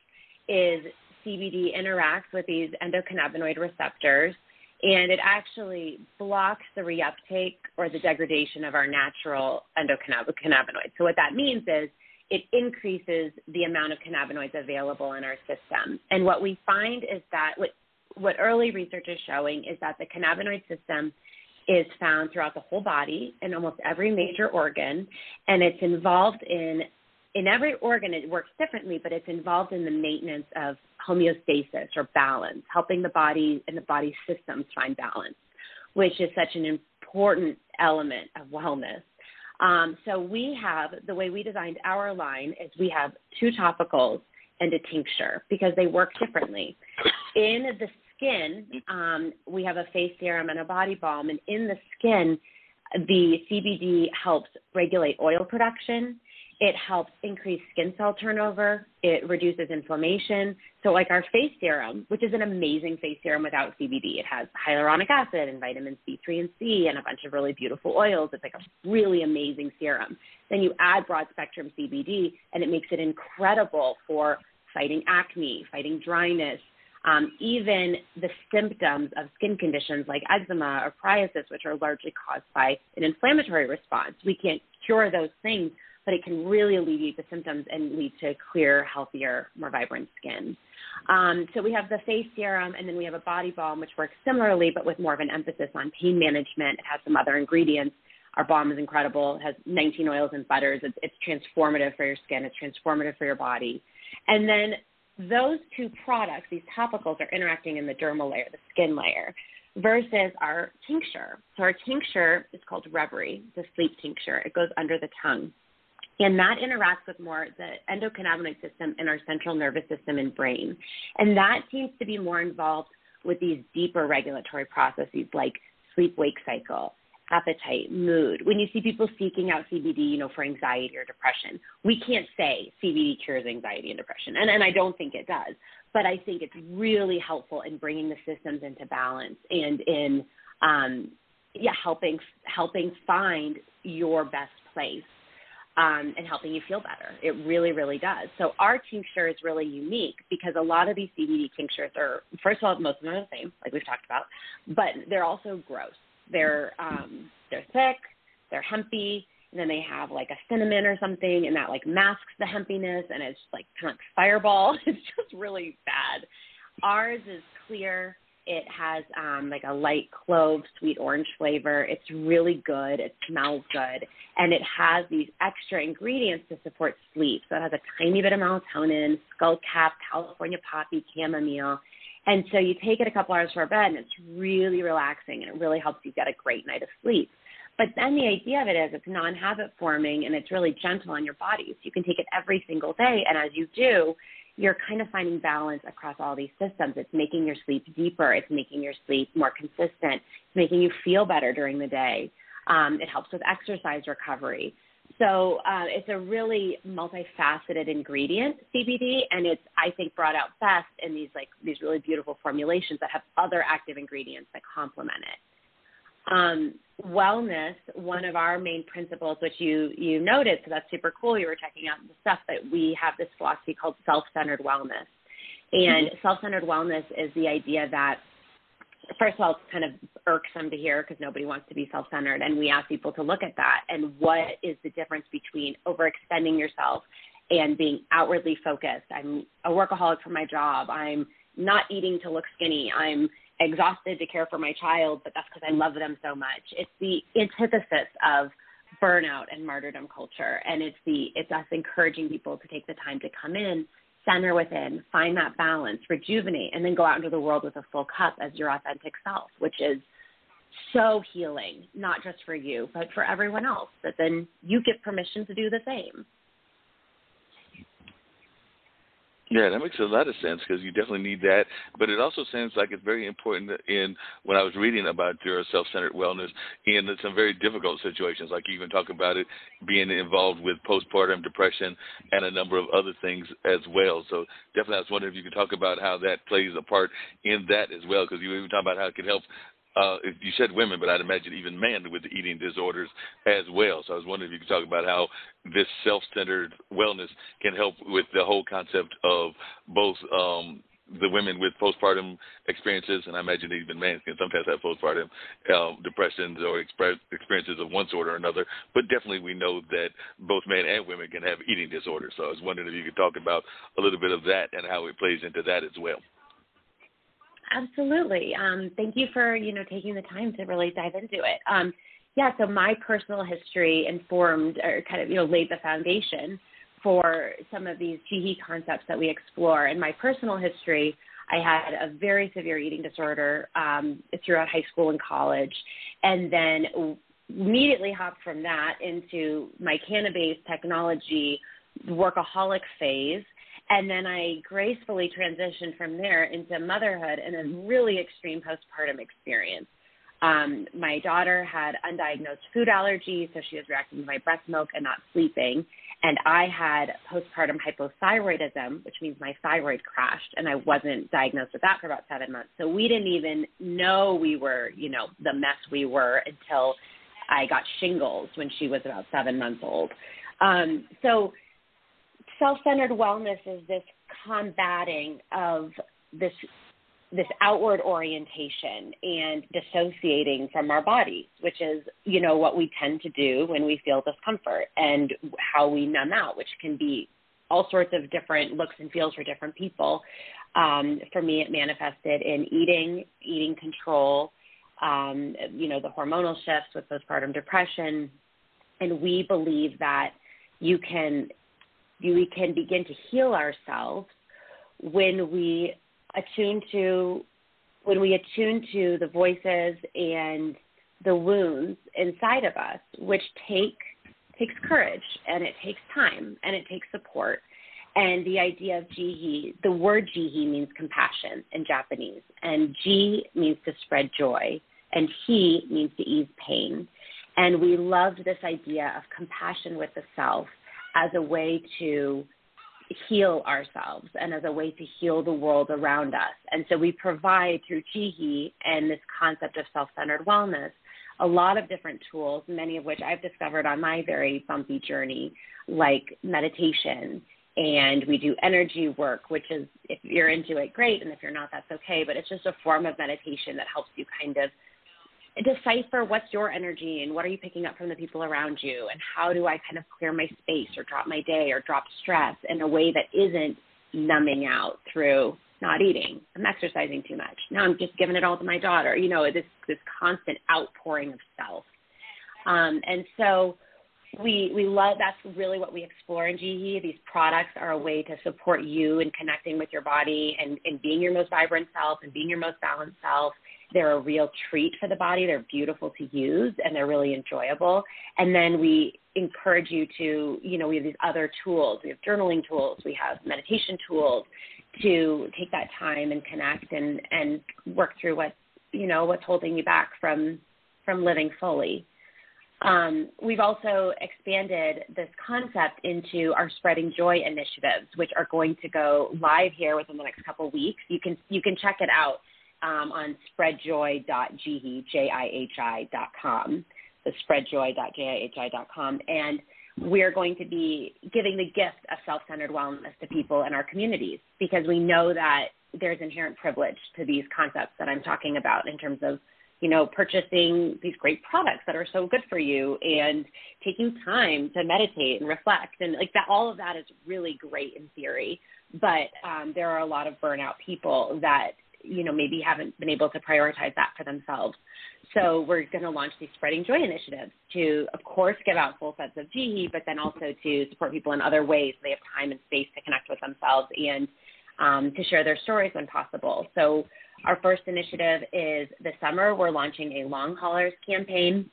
is CBD interacts with these endocannabinoid receptors, and it actually blocks the reuptake or the degradation of our natural endocannabinoids. So what that means is it increases the amount of cannabinoids available in our system. And what we find is that what early research is showing is that the cannabinoid system is found throughout the whole body in almost every major organ, and it's involved in every organ. It works differently, but it's involved in the maintenance of homeostasis or balance, helping the body and the body's systems find balance, which is such an important element of wellness. So the way we designed our line is we have 2 topicals and a tincture because they work differently. In the skin, we have a face serum and a body balm, and in the skin, the CBD helps regulate oil production. It helps increase skin cell turnover. It reduces inflammation. So like our face serum, which is an amazing face serum without CBD, it has hyaluronic acid and vitamins B3 and C and a bunch of really beautiful oils. It's like a really amazing serum. Then you add broad spectrum CBD, and it makes it incredible for fighting acne, fighting dryness, even the symptoms of skin conditions like eczema or psoriasis, which are largely caused by an inflammatory response. We can't cure those things, but it can really alleviate the symptoms and lead to clear, healthier, more vibrant skin. So we have the face serum, and then we have a body balm, which works similarly, but with more of an emphasis on pain management. It has some other ingredients. Our balm is incredible. It has 19 oils and butters. It's transformative for your skin. It's transformative for your body. And then those 2 products, these topicals, are interacting in the dermal layer, the skin layer, versus our tincture. So our tincture is called Reverie, the sleep tincture. It goes under the tongue. And that interacts with more the endocannabinoid system in our central nervous system and brain. And that seems to be more involved with these deeper regulatory processes like sleep-wake cycle, appetite, mood. When you see people seeking out CBD, for anxiety or depression, we can't say CBD cures anxiety and depression, and I don't think it does. But I think it's really helpful in bringing the systems into balance and in helping find your best place and helping you feel better. It really, really does. So our tincture is really unique because a lot of these CBD tinctures are, first of all, most of them are the same, like we've talked about, but they're also gross. They're thick, they're hempy, and then they have like a cinnamon or something, and that like masks the hempiness, and it's like kind of like fireball. It's just really bad. Ours is clear. It has like a light clove, sweet orange flavor. It's really good. It smells good, and it has these extra ingredients to support sleep. So it has a tiny bit of melatonin, skullcap, California poppy, chamomile. And so you take it a couple hours before bed, and it's really relaxing, and it really helps you get a great night of sleep. But then the idea of it is it's non-habit forming, and it's really gentle on your body. So you can take it every single day, and as you do, you're kind of finding balance across all these systems. It's making your sleep deeper. It's making your sleep more consistent. It's making you feel better during the day. It helps with exercise recovery. So it's a really multifaceted ingredient, CBD, and it's, I think, brought out best in these really beautiful formulations that have other active ingredients that complement it. Wellness, one of our main principles, which you noted, so that's super cool. You were checking out the stuff, that we have this philosophy called self-centered wellness. And self-centered wellness is the idea that, first of all, it's kind of irksome to hear because nobody wants to be self-centered, and we ask people to look at that and what is the difference between overextending yourself and being outwardly focused. I'm a workaholic for my job. I'm not eating to look skinny. I'm exhausted to care for my child, but that's because I love them so much. It's the antithesis of burnout and martyrdom culture, and it's us encouraging people to take the time to come in, center within, find that balance, rejuvenate, and then go out into the world with a full cup as your authentic self, which is so healing, not just for you, but for everyone else, that then you get permission to do the same. Yeah, that makes a lot of sense because you definitely need that. But it also sounds like it's very important when I was reading about your self-centered wellness in some very difficult situations, like you even talk about it being involved with postpartum depression and a number of other things as well. So definitely I was wondering if you could talk about how that plays a part in that as well, because you even talk about how it can help you said women, but I'd imagine even men with the eating disorders as well. So I was wondering if you could talk about how this self-centered wellness can help with the whole concept of both the women with postpartum experiences, and I imagine even men can sometimes have postpartum depressions or experiences of one sort or another, but definitely we know that both men and women can have eating disorders. So I was wondering if you could talk about a little bit of that and how it plays into that as well. Absolutely. Thank you for, taking the time to really dive into it. So my personal history informed or kind of, laid the foundation for some of these Jihi concepts that we explore. In my personal history, I had a very severe eating disorder throughout high school and college, and then immediately hopped from that into my cannabis technology workaholic phase. And then I gracefully transitioned from there into motherhood and a really extreme postpartum experience. My daughter had undiagnosed food allergies, so she was reacting to my breast milk and not sleeping. And I had postpartum hypothyroidism, which means my thyroid crashed, and I wasn't diagnosed with that for about 7 months. So we didn't even know we were, the mess we were until I got shingles when she was about 7 months old. So self-centered wellness is this combating of this outward orientation and dissociating from our bodies, which is, what we tend to do when we feel discomfort, and how we numb out, which can be all sorts of different looks and feels for different people. For me, it manifested in eating control, the hormonal shifts with postpartum depression. And we believe that we can begin to heal ourselves when we attune to the voices and the wounds inside of us, which takes courage, and it takes time, and it takes support. And the idea of Jihi, the word Jihi means compassion in Japanese, and Ji means to spread joy, and Hi means to ease pain. And we loved this idea of compassion with the self as a way to heal ourselves and as a way to heal the world around us. And so we provide through Jihi and this concept of self-centered wellness a lot of different tools, many of which I've discovered on my very bumpy journey, like meditation. And we do energy work, which is, if you're into it, great. And if you're not, that's okay. But it's just a form of meditation that helps you kind of decipher what's your energy and what are you picking up from the people around you, and how do I kind of clear my space or drop my day or drop stress in a way that isn't numbing out through not eating. I'm exercising too much. Now I'm just giving it all to my daughter. This constant outpouring of self. And so we love, that's really what we explore in Jihi. These products are a way to support you in connecting with your body and being your most vibrant self and being your most balanced self. They're a real treat for the body. They're beautiful to use, and they're really enjoyable. And then we encourage you to, we have these other tools. We have journaling tools. We have meditation tools to take that time and connect and work through what's holding you back from living fully. We've also expanded this concept into our Spreading Joy initiatives, which are going to go live here within the next couple of weeks. You can check it out on spreadjoy.jihi, Jihi.com, so spreadjoy.jihi.com. And we're going to be giving the gift of self-centered wellness to people in our communities, because we know that there's inherent privilege to these concepts that I'm talking about in terms of, purchasing these great products that are so good for you and taking time to meditate and reflect. And like that, all of that is really great in theory, but there are a lot of burnout people that, maybe haven't been able to prioritize that for themselves. So we're going to launch these Spreading Joy initiatives to, of course, give out full sets of Jihi, but then also to support people in other ways. They have time and space to connect with themselves and to share their stories when possible. So our first initiative is this summer. We're launching a Long Haulers campaign.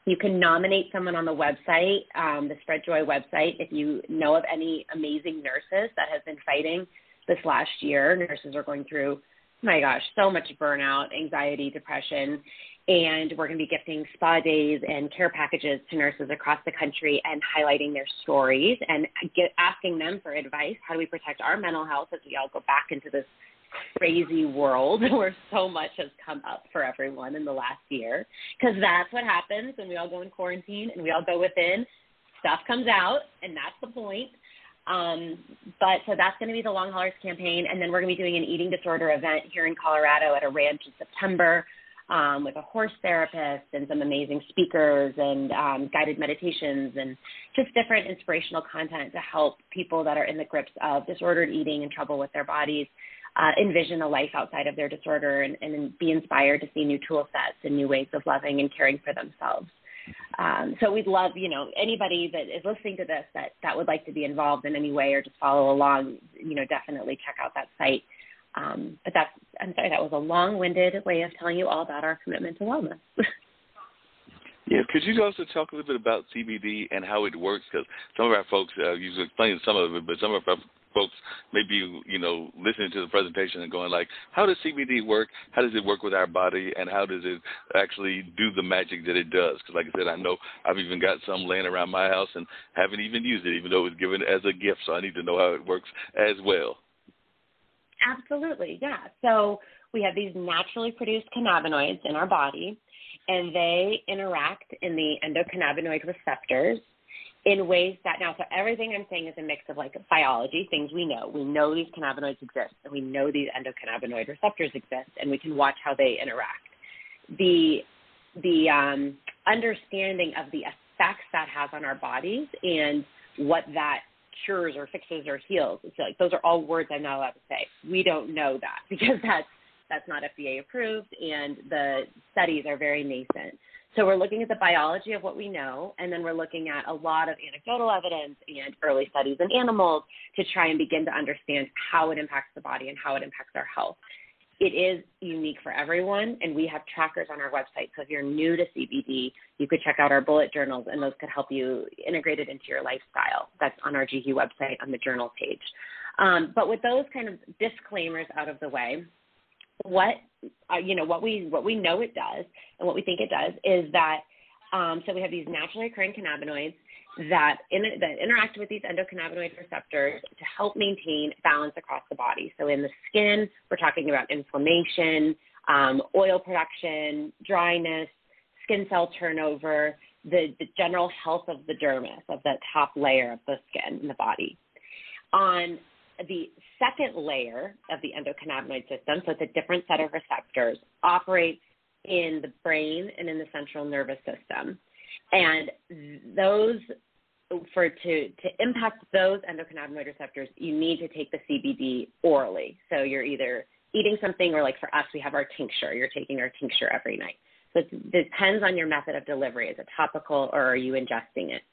You can nominate someone on the website, the Spread Joy website, if you know of any amazing nurses that have been fighting this last year. Nurses are going through, my gosh, so much burnout, anxiety, depression, and we're going to be gifting spa days and care packages to nurses across the country and highlighting their stories and asking them for advice. How do we protect our mental health as we all go back into this crazy world where so much has come up for everyone in the last year, because that's what happens when we all go in quarantine and we all go within. Stuff comes out, and that's the point. But so that's going to be the Long Haulers campaign, and then we're going to be doing an eating disorder event here in Colorado at a ranch in September with a horse therapist and some amazing speakers and guided meditations and just different inspirational content to help people that are in the grips of disordered eating and trouble with their bodies envision a life outside of their disorder and be inspired to see new tool sets and new ways of loving and caring for themselves. So we'd love, anybody that is listening to this that would like to be involved in any way or just follow along, definitely check out that site. But I'm sorry, that was a long-winded way of telling you all about our commitment to wellness. Yeah, could you also talk a little bit about CBD and how it works? Because some of our folks, you explained some of it, but some of our folks may be, listening to the presentation and going like, how does CBD work? How does it work with our body? And how does it actually do the magic that it does? Because like I said, I know I've even got some laying around my house and haven't even used it, even though it was given as a gift. So I need to know how it works as well. Absolutely, yeah. So we have these naturally produced cannabinoids in our body, and they interact in the endocannabinoid receptors in ways that now, so everything I'm saying is a mix of like biology, things we know. We know these cannabinoids exist, and we know these endocannabinoid receptors exist, and we can watch how they interact. The understanding of the effects that has on our bodies and what that cures or fixes or heals. It's like those are all words I'm not allowed to say. We don't know that because that's not FDA approved, and the studies are very nascent. So we're looking at the biology of what we know, and then we're looking at a lot of anecdotal evidence and early studies in animals to try and begin to understand how it impacts the body and how it impacts our health. It is unique for everyone, and we have trackers on our website. So if you're new to CBD, you could check out our bullet journals, and those could help you integrate it into your lifestyle. That's on our Jihi website on the journal page. But with those kind of disclaimers out of the way, what we know it does and what we think it does is that so we have these naturally occurring cannabinoids that interact with these endocannabinoid receptors to help maintain balance across the body. So in the skin, we're talking about inflammation, oil production, dryness, skin cell turnover, the general health of the dermis, of that top layer of the skin in the body. On the second layer of the endocannabinoid system, so it's a different set of receptors, operates in the brain and in the central nervous system. And those, to impact those endocannabinoid receptors, you need to take the CBD orally. So you're either eating something, or like for us, we have our tincture. You're taking our tincture every night. So it depends on your method of delivery. Is it topical, or are you ingesting it?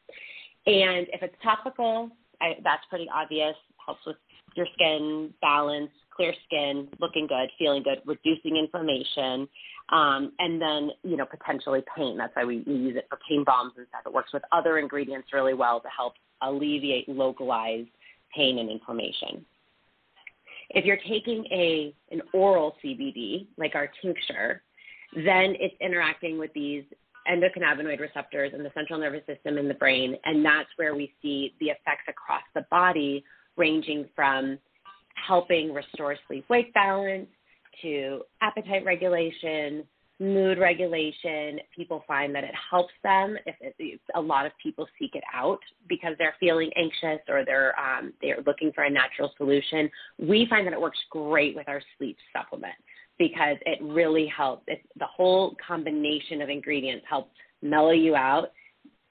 And if it's topical, that's pretty obvious. Helps with your skin balance, clear skin, looking good, feeling good, reducing inflammation, and then, potentially pain. That's why we use it for pain balms and stuff. It works with other ingredients really well to help alleviate localized pain and inflammation. If you're taking an oral CBD, like our tincture, then it's interacting with these endocannabinoid receptors in the central nervous system in the brain, and that's where we see the effects across the body, ranging from helping restore sleep-wake balance to appetite regulation, mood regulation. People find that it helps them. A lot of people seek it out because they're feeling anxious or they're looking for a natural solution. We find that it works great with our sleep supplement because it really helps. The whole combination of ingredients helps mellow you out,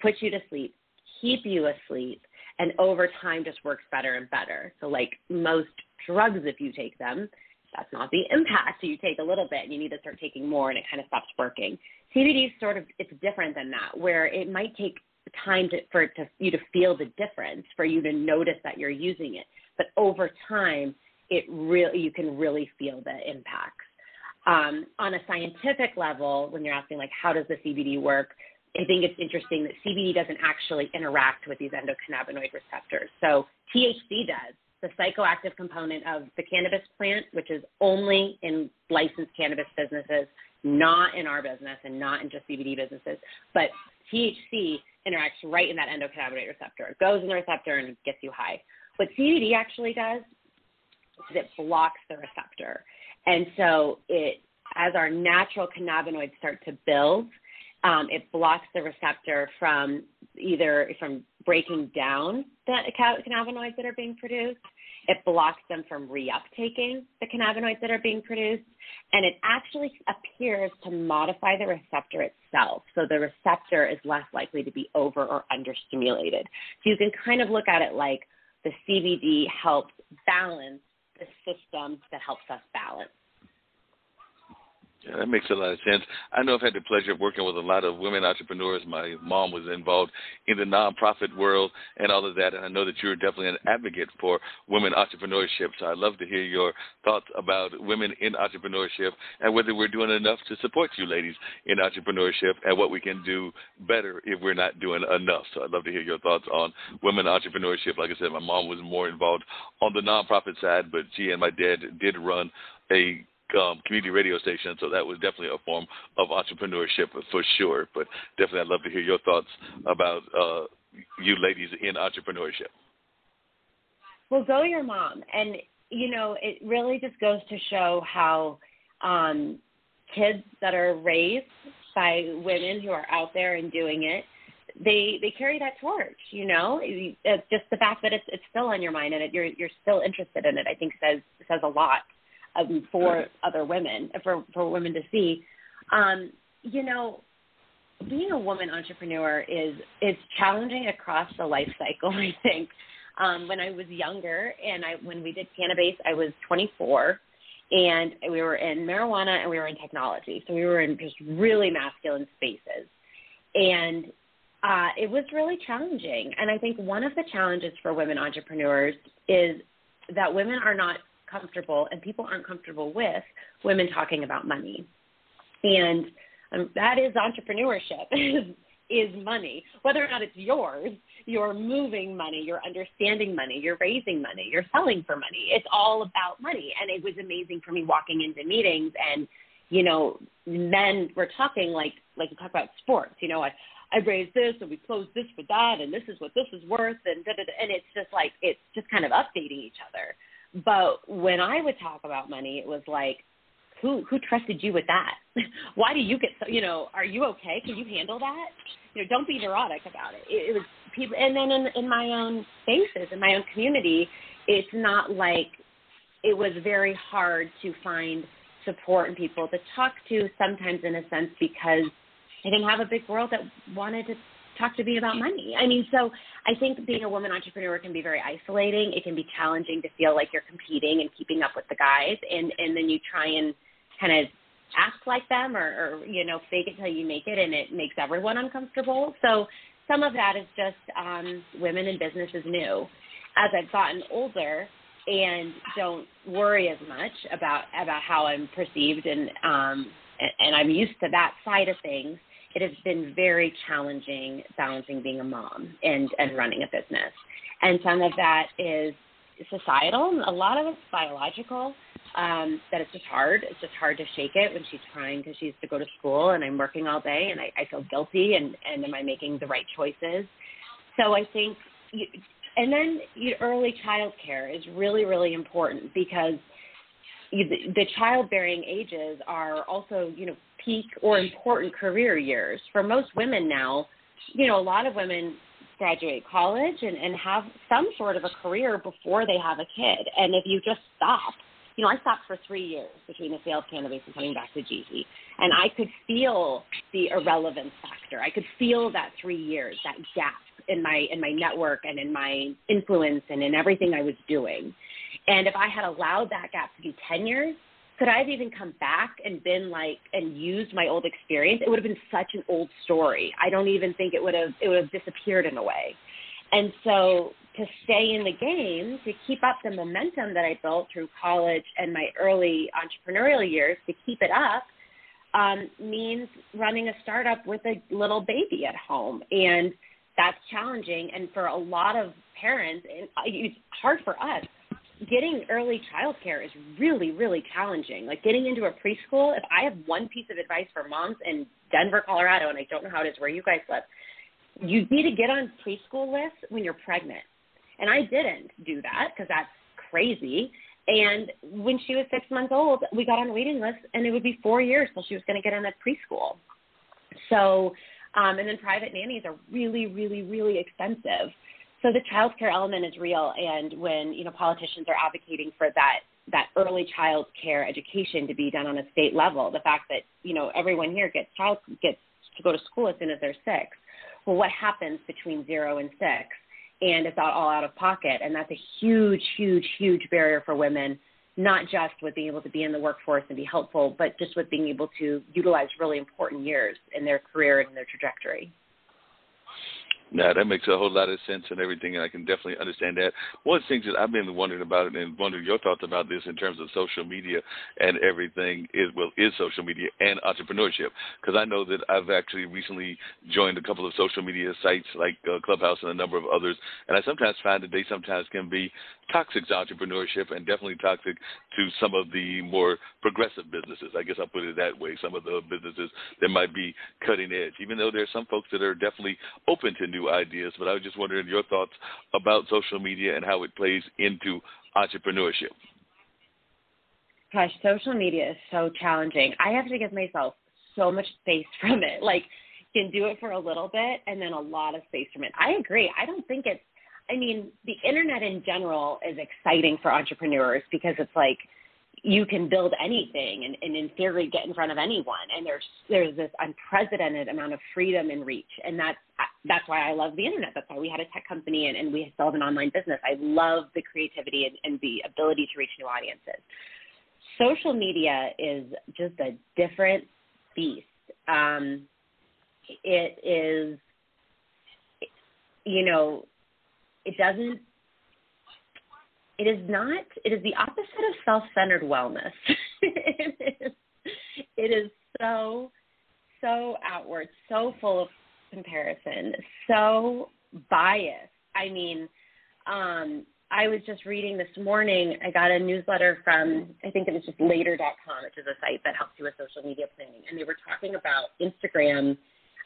put you to sleep, keep you asleep, and over time just works better and better. So like most drugs, if you take them, that's not the impact. So you take a little bit and you need to start taking more and it kind of stops working. CBD is it's different than that, where it might take time for you to feel the difference, for you to notice that you're using it. But over time, you can really feel the impacts. On a scientific level, when you're asking like, how does the CBD work? I think it's interesting that CBD doesn't actually interact with these endocannabinoid receptors. So THC does, the psychoactive component of the cannabis plant, which is only in licensed cannabis businesses, not in our business and not in just CBD businesses. But THC interacts right in that endocannabinoid receptor. It goes in the receptor and gets you high. What CBD actually does because it blocks the receptor. And so as our natural cannabinoids start to build, it blocks the receptor from breaking down the cannabinoids that are being produced. It blocks them from reuptaking the cannabinoids that are being produced, and it actually appears to modify the receptor itself. So the receptor is less likely to be over or understimulated. So you can kind of look at it like the CBD helps balance the system that helps us balance. Yeah, that makes a lot of sense. I know I've had the pleasure of working with a lot of women entrepreneurs. My mom was involved in the nonprofit world and all of that, and I know that you're definitely an advocate for women entrepreneurship. So I'd love to hear your thoughts about women in entrepreneurship and whether we're doing enough to support you ladies in entrepreneurship and what we can do better if we're not doing enough. So I'd love to hear your thoughts on women entrepreneurship. Like I said, my mom was more involved on the nonprofit side, but she and my dad did run a community radio station, so that was definitely a form of entrepreneurship for sure. But definitely I'd love to hear your thoughts about you ladies in entrepreneurship. Well, go your mom. And, it really just goes to show how kids that are raised by women who are out there and doing it, they carry that torch, It's just the fact that it's still on your mind and you're still interested in it, I think says a lot. For other women, for women to see, being a woman entrepreneur is challenging across the life cycle. I think when I was younger and when we did cannabis, I was 24, and we were in marijuana and we were in technology, so we were in just really masculine spaces, and it was really challenging. And I think one of the challenges for women entrepreneurs is that women are not comfortable, and people aren't comfortable with women talking about money. And that is entrepreneurship, is money. Whether or not it's yours, you're moving money, you're understanding money, you're raising money, you're selling for money. It's all about money. And it was amazing for me walking into meetings and, men were talking like we talk about sports. I raised this and we closed this for that, and this is what this is worth, and da-da-da. And it's just like, it's just kind of updating each other. But when I would talk about money, it was like, who trusted you with that? Why do you get so, are you okay? Can you handle that? Don't be neurotic about it. It was people. And then in my own spaces, in my own community, it's not like it was very hard to find support and people to talk to sometimes, in a sense, because I didn't have a big world that wanted to talk to me about money. I mean, so I think being a woman entrepreneur can be very isolating. It can be challenging to feel like you're competing and keeping up with the guys, and then you try and kind of act like them or fake it till you make it, and it makes everyone uncomfortable. So some of that is just women in business is new. As I've gotten older and don't worry as much about how I'm perceived, and I'm used to that side of things, it has been very challenging balancing being a mom and running a business. And some of that is societal. A lot of it's biological, that it's just hard. It's just hard to shake it when she's crying because she has to go to school and I'm working all day and I feel guilty and am I making the right choices? So I think, early child care is really, really important because the childbearing ages are also, peak or important career years. For most women now, a lot of women graduate college and have some sort of a career before they have a kid. And if you just stop, I stopped for 3 years between the sale of cannabis and coming back to Jihi. And I could feel the irrelevance factor. I could feel that 3 years, that gap in my network and in my influence and in everything I was doing. And if I had allowed that gap to be 10 years, could I have even come back and been and used my old experience? It would have been such an old story. I don't even think it would have disappeared in a way. And so to stay in the game, to keep up the momentum that I built through college and my early entrepreneurial years, to keep it up, means running a startup with a little baby at home. And that's challenging. And for a lot of parents, it's hard for us. Getting early childcare is really, really challenging. Like getting into a preschool, if I have one piece of advice for moms in Denver, Colorado, and I don't know how it is where you guys live, you need to get on preschool lists when you're pregnant. And I didn't do that because that's crazy. And when she was 6 months old, we got on a waiting list, and it would be 4 years till she was going to get in at preschool. So, and then private nannies are really, really, really expensive. So the child care element is real. And when, politicians are advocating for that early child care education to be done on a state level, the fact that, everyone here gets to go to school as soon as they're 6. Well, what happens between 0 and 6? And it's all out of pocket. And that's a huge, huge, huge barrier for women, not just with being able to be in the workforce and be helpful, but just with being able to utilize really important years in their career and their trajectory. Yeah, that makes a whole lot of sense and everything, and I can definitely understand that. One of the things that I've been wondering about it and wondering your thoughts about this in terms of social media and everything is social media and entrepreneurship, because I know that I've actually recently joined a couple of social media sites like Clubhouse and a number of others, and I sometimes find that they sometimes can be toxic to entrepreneurship and definitely toxic to some of the more progressive businesses. I guess I'll put it that way, some of the businesses that might be cutting edge, even though there's some folks that are definitely open to new ideas. But I was just wondering your thoughts about social media and how it plays into entrepreneurship. Gosh, social media is so challenging. I have to give myself so much space from it. Like, can do it for a little bit and then a lot of space from it. I agree. I don't think the internet in general is exciting for entrepreneurs because it's like you can build anything and in theory get in front of anyone. And there's this unprecedented amount of freedom and reach. And that's why I love the internet. That's why we had a tech company and we still have an online business. I love the creativity and the ability to reach new audiences. Social media is just a different beast. It is, it is the opposite of self-centered wellness. It is so outward, so full of comparison, so biased. I mean, I was just reading this morning, I got a newsletter from, I think it was just later.com, which is a site that helps you with social media planning. And they were talking about Instagram.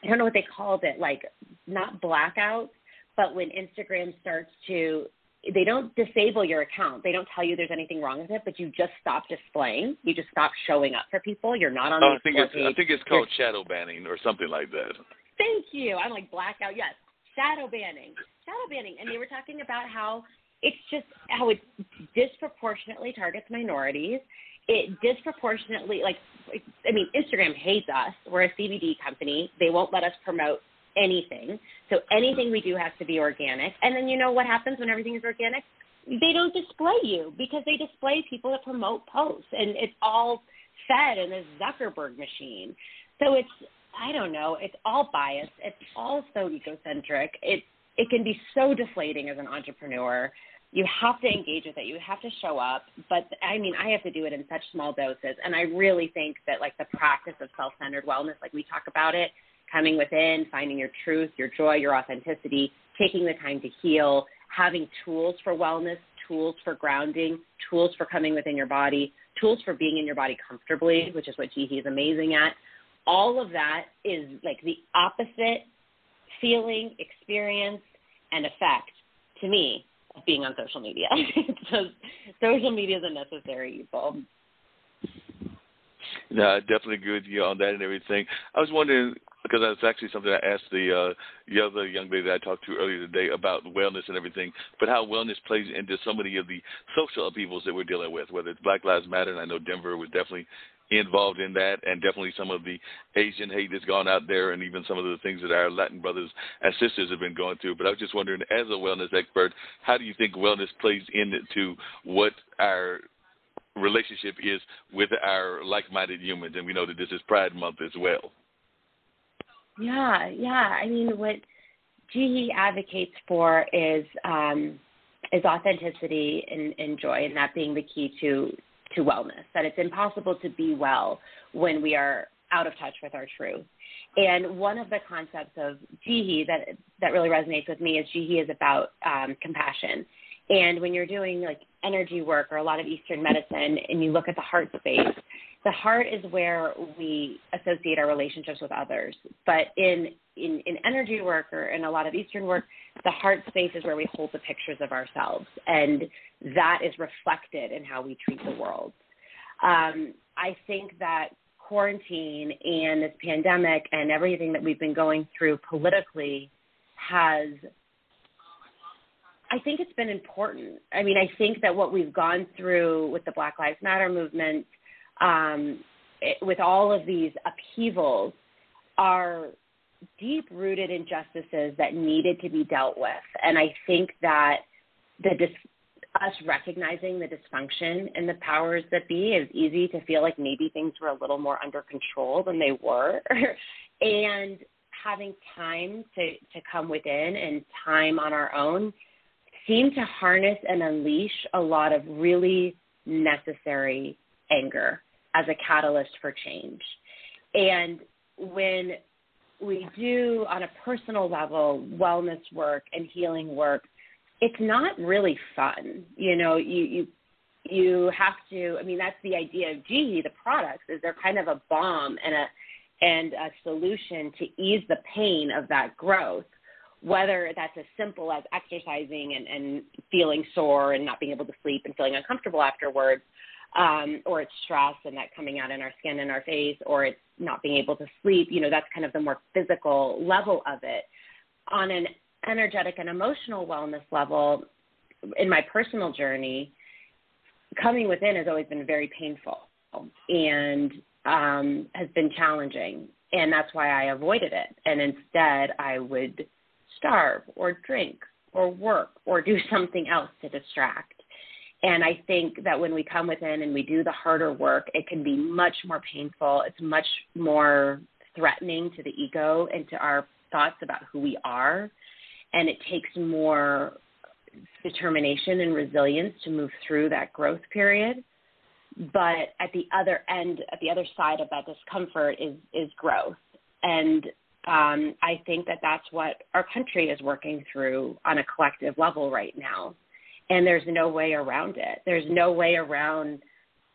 I don't know what they called it, like not blackouts, but when Instagram starts to, they don't disable your account. They don't tell you there's anything wrong with it, but you just stop displaying. You just stop showing up for people. You're not on the explore page. I think it's called shadow banning or something like that. Thank you. I'm like blackout. Yes. Shadow banning. And they were talking about how it disproportionately targets minorities. It disproportionately, Instagram hates us. We're a CBD company. They won't let us promote anything. So anything we do has to be organic. And then you know what happens when everything is organic? They don't display you because they display people that promote posts. And it's all fed in this Zuckerberg machine. So it's all biased. It's all so egocentric. It can be so deflating as an entrepreneur. You have to engage with it. You have to show up. But, I have to do it in such small doses. And I really think that, the practice of self-centered wellness, like we talk about it, coming within, finding your truth, your joy, your authenticity, taking the time to heal, having tools for wellness, tools for grounding, tools for coming within your body, tools for being in your body comfortably, which is what Jihi is amazing at. All of that is, the opposite feeling, experience, and effect, to me, of being on social media. So social media is a necessary evil. No, I definitely agree with you on that and everything. I was wondering, because that's actually something I asked the other young lady that I talked to earlier today about wellness and everything, but how wellness plays into so many of the social upheavals that we're dealing with, whether it's Black Lives Matter, and I know Denver was definitely involved in that, and definitely some of the Asian hate that's gone out there, and even some of the things that our Latin brothers and sisters have been going through. But I was just wondering, as a wellness expert, how do you think wellness plays into what our relationship is with our like-minded humans? And we know that this is Pride Month as well. Yeah. What Jihi advocates for is authenticity and joy, and that being the key to wellness, that it's impossible to be well when we are out of touch with our truth. And one of the concepts of Jihi that really resonates with me is Jihi is about compassion. And when you're doing energy work or a lot of Eastern medicine and you look at the heart space, the heart is where we associate our relationships with others. But in energy work or in a lot of Eastern work, the heart space is where we hold the pictures of ourselves, and that is reflected in how we treat the world. I think that quarantine and this pandemic and everything that we've been going through politically I think it's been important. I mean, I think that what we've gone through with the Black Lives Matter movement, with all of these upheavals, are deep-rooted injustices that needed to be dealt with. And I think that us recognizing the dysfunction in the powers that be is easy to feel like maybe things were a little more under control than they were. And having time to come within and time on our own seemed to harness and unleash a lot of really necessary anger as a catalyst for change. And when we do, on a personal level, wellness work and healing work, it's not really fun. You know, you have to, I mean, that's the idea of Jihi, the products, is they're kind of a balm and a solution to ease the pain of that growth, whether that's as simple as exercising and feeling sore and not being able to sleep and feeling uncomfortable afterwards, or it's stress and that coming out in our skin and our face, or it's not being able to sleep. You know, that's kind of the more physical level of it. On an energetic and emotional wellness level, in my personal journey, coming within has always been very painful and has been challenging. And that's why I avoided it. And instead, I would starve or drink or work or do something else to distract. And I think that when we come within and we do the harder work, it can be much more painful. It's much more threatening to the ego and to our thoughts about who we are. And it takes more determination and resilience to move through that growth period. But at the other end, at the other side of that discomfort is growth. And I think that that's what our country is working through on a collective level right now. And there's no way around it. There's no way around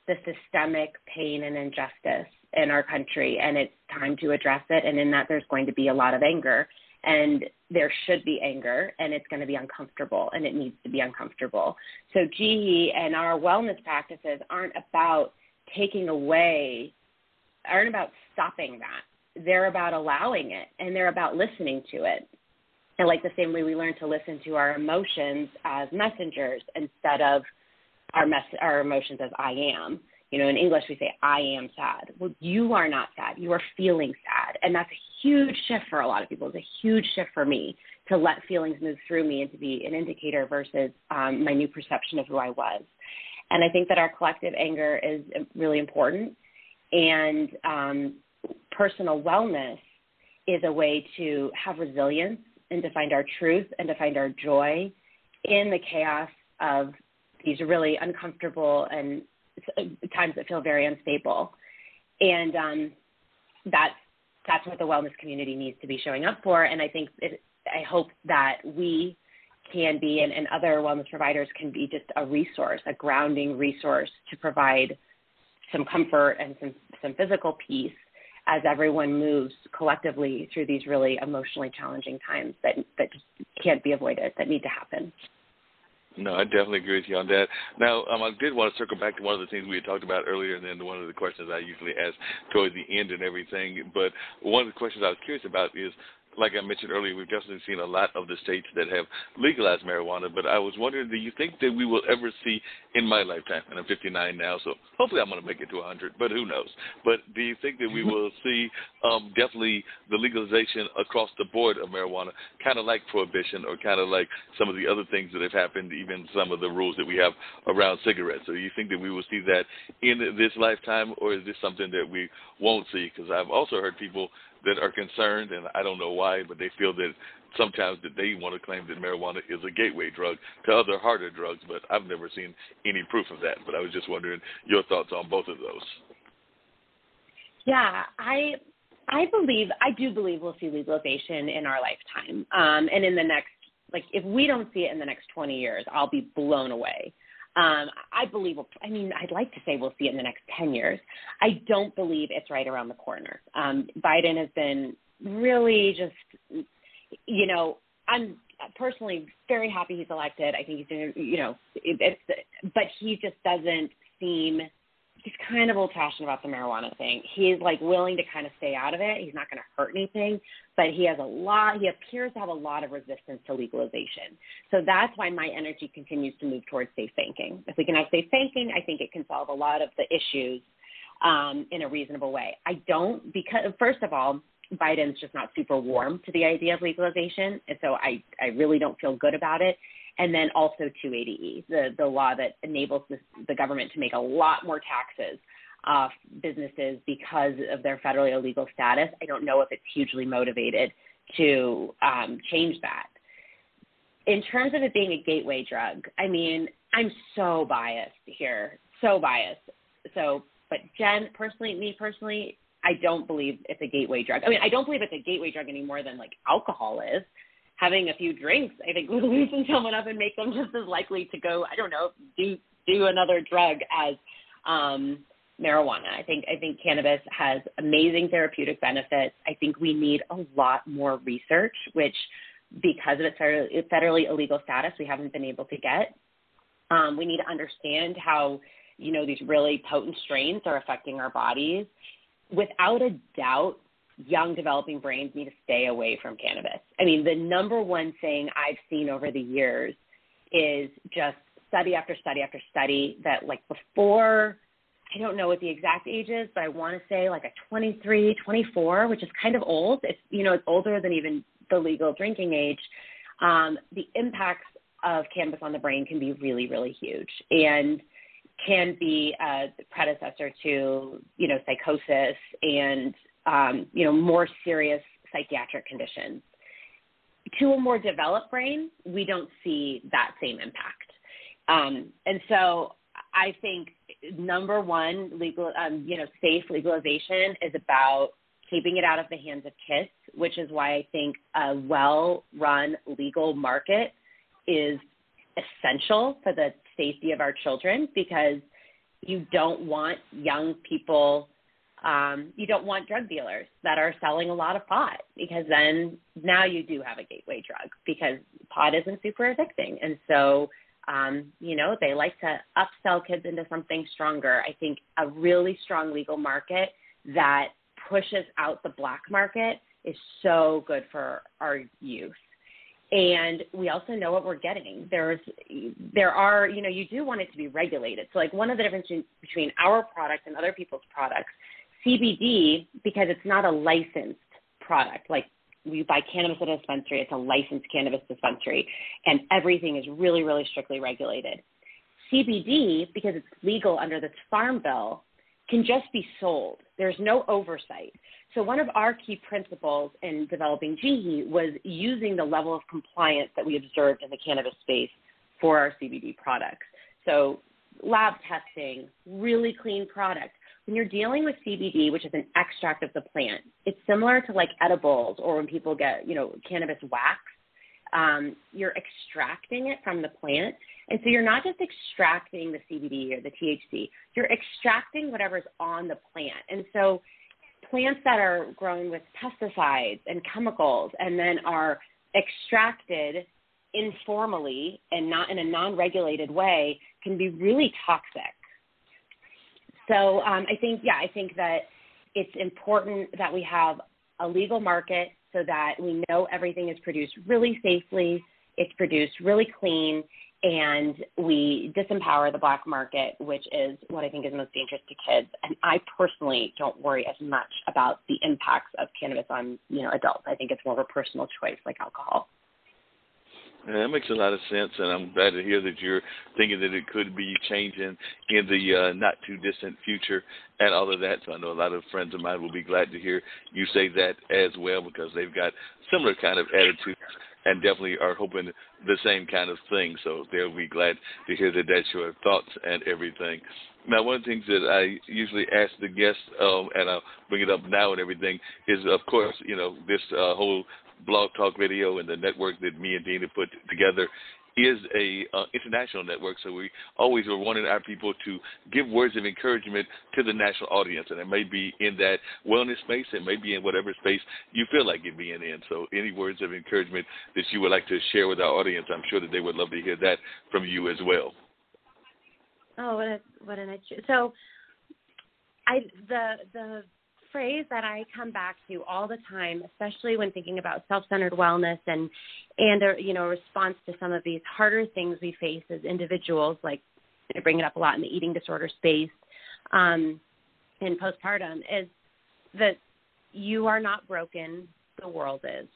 the systemic pain and injustice in our country. And it's time to address it. And in that, there's going to be a lot of anger. And there should be anger, and it's going to be uncomfortable, and it needs to be uncomfortable. So Jihi and our wellness practices aren't about taking away, aren't about stopping that. They're about allowing it, and they're about listening to it. And like the same way we learn to listen to our emotions as messengers instead of our emotions as I am. You know, in English, we say, I am sad. Well, you are not sad. You are feeling sad. And that's a huge shift for a lot of people. It's a huge shift for me to let feelings move through me and to be an indicator versus my new perception of who I was. And I think that our collective anger is really important. And personal wellness is a way to have resilience and to find our truth and to find our joy in the chaos of these really uncomfortable and times that feel very unstable. And that's what the wellness community needs to be showing up for. And I think I hope that we can be, and other wellness providers can be, just a resource, a grounding resource to provide some comfort and some physical peace as everyone moves collectively through these really emotionally challenging times that just can't be avoided, that need to happen. No, I definitely agree with you on that. Now, I did want to circle back to one of the things we had talked about earlier, and then one of the questions I usually ask towards the end and everything. But one of the questions I was curious about is, like I mentioned earlier, we've definitely seen a lot of the states that have legalized marijuana, but I was wondering, do you think that we will ever see in my lifetime, and I'm 59 now, so hopefully I'm going to make it to 100, but who knows? But do you think that we will see definitely the legalization across the board of marijuana, kind of like prohibition or kind of like some of the other things that have happened, even some of the rules that we have around cigarettes? So do you think that we will see that in this lifetime, or is this something that we won't see? Because I've also heard people that are concerned, and I don't know why, but they feel that sometimes that they want to claim that marijuana is a gateway drug to other harder drugs, but I've never seen any proof of that. But I was just wondering your thoughts on both of those. Yeah, I do believe we'll see legalization in our lifetime. And in the next, like, if we don't see it in the next 20 years, I'll be blown away. I believe, I'd like to say we'll see it in the next 10 years. I don't believe it's right around the corner. Biden has been really just, I'm personally very happy he's elected. I think he's doing, but he just doesn't seem, he's kind of old-fashioned about the marijuana thing. He's like willing to kind of stay out of it. He's not going to hurt anything, but he appears to have a lot of resistance to legalization. So that's why my energy continues to move towards safe banking. If we can have safe banking, I think it can solve a lot of the issues in a reasonable way. Because first of all, Biden's just not super warm to the idea of legalization, and so I really don't feel good about it. And then also 280E, the law that enables the government to make a lot more taxes off businesses because of their federally illegal status. I don't know if it's hugely motivated to change that. In terms of it being a gateway drug, I'm so biased here, but Jen, me personally, I don't believe it's a gateway drug. I don't believe it's a gateway drug any more than like alcohol is. Having a few drinks, I think, will loosen someone up and make them just as likely to go, do another drug as marijuana. I think cannabis has amazing therapeutic benefits. I think we need a lot more research, which, because of its federally illegal status, we haven't been able to get. We need to understand how, these really potent strains are affecting our bodies. Without a doubt, young developing brains need to stay away from cannabis. The number one thing I've seen over the years is just study after study after study that before, I don't know what the exact age is, but I want to say a 23, 24, which is kind of old. It's, it's older than even the legal drinking age. The impacts of cannabis on the brain can be really, really huge and can be a predecessor to, psychosis and, more serious psychiatric conditions. To a more developed brain, we don't see that same impact. And so I think number one, safe legalization is about keeping it out of the hands of kids, which is why I think a well-run legal market is essential for the safety of our children, because you don't want young people, you don't want drug dealers that are selling a lot of pot, because then now you do have a gateway drug, because pot isn't super addicting. And so, they like to upsell kids into something stronger. I think a really strong legal market that pushes out the black market is so good for our youth. And we also know what we're getting. There are, you do want it to be regulated. So one of the differences between our product and other people's products, CBD, because it's not a licensed product, we buy cannabis at a dispensary, it's a licensed cannabis dispensary, and everything is really, really strictly regulated. CBD, because it's legal under the Farm Bill, can just be sold. There's no oversight. So one of our key principles in developing Jihi was using the level of compliance that we observed in the cannabis space for our CBD products. So lab testing, really clean product. When you're dealing with CBD, which is an extract of the plant, it's similar to edibles, or when people get, cannabis wax. You're extracting it from the plant. And so you're not just extracting the CBD or the THC, you're extracting whatever's on the plant. And so plants that are grown with pesticides and chemicals and then are extracted informally and not in a non-regulated way can be really toxic. So I think that it's important that we have a legal market so that we know everything is produced really safely, it's produced really clean, and we disempower the black market, which is what I think is most dangerous to kids. And I personally don't worry as much about the impacts of cannabis on, adults. I think it's more of a personal choice like alcohol. Yeah, that makes a lot of sense, and I'm glad to hear that you're thinking that it could be changing in the not-too-distant future and all of that. So I know a lot of friends of mine will be glad to hear you say that as well, because they've got similar kind of attitudes and definitely are hoping the same kind of thing. So they'll be glad to hear that that's your thoughts and everything. Now, one of the things that I usually ask the guests, and I'll bring it up now and everything, is, of course, this whole Blog Talk Radio and the network that me and Dean have put together is a international network, so we always are wanting our people to give words of encouragement to the national audience, and it may be in that wellness space, it may be in whatever space you feel like it being in. So any words of encouragement that you would like to share with our audience, I'm sure that they would love to hear that from you as well. Oh, what a nice. So the phrase that I come back to all the time, especially when thinking about self-centered wellness and a response to some of these harder things we face as individuals, like I bring it up a lot in the eating disorder space and postpartum, is that you are not broken, the world is.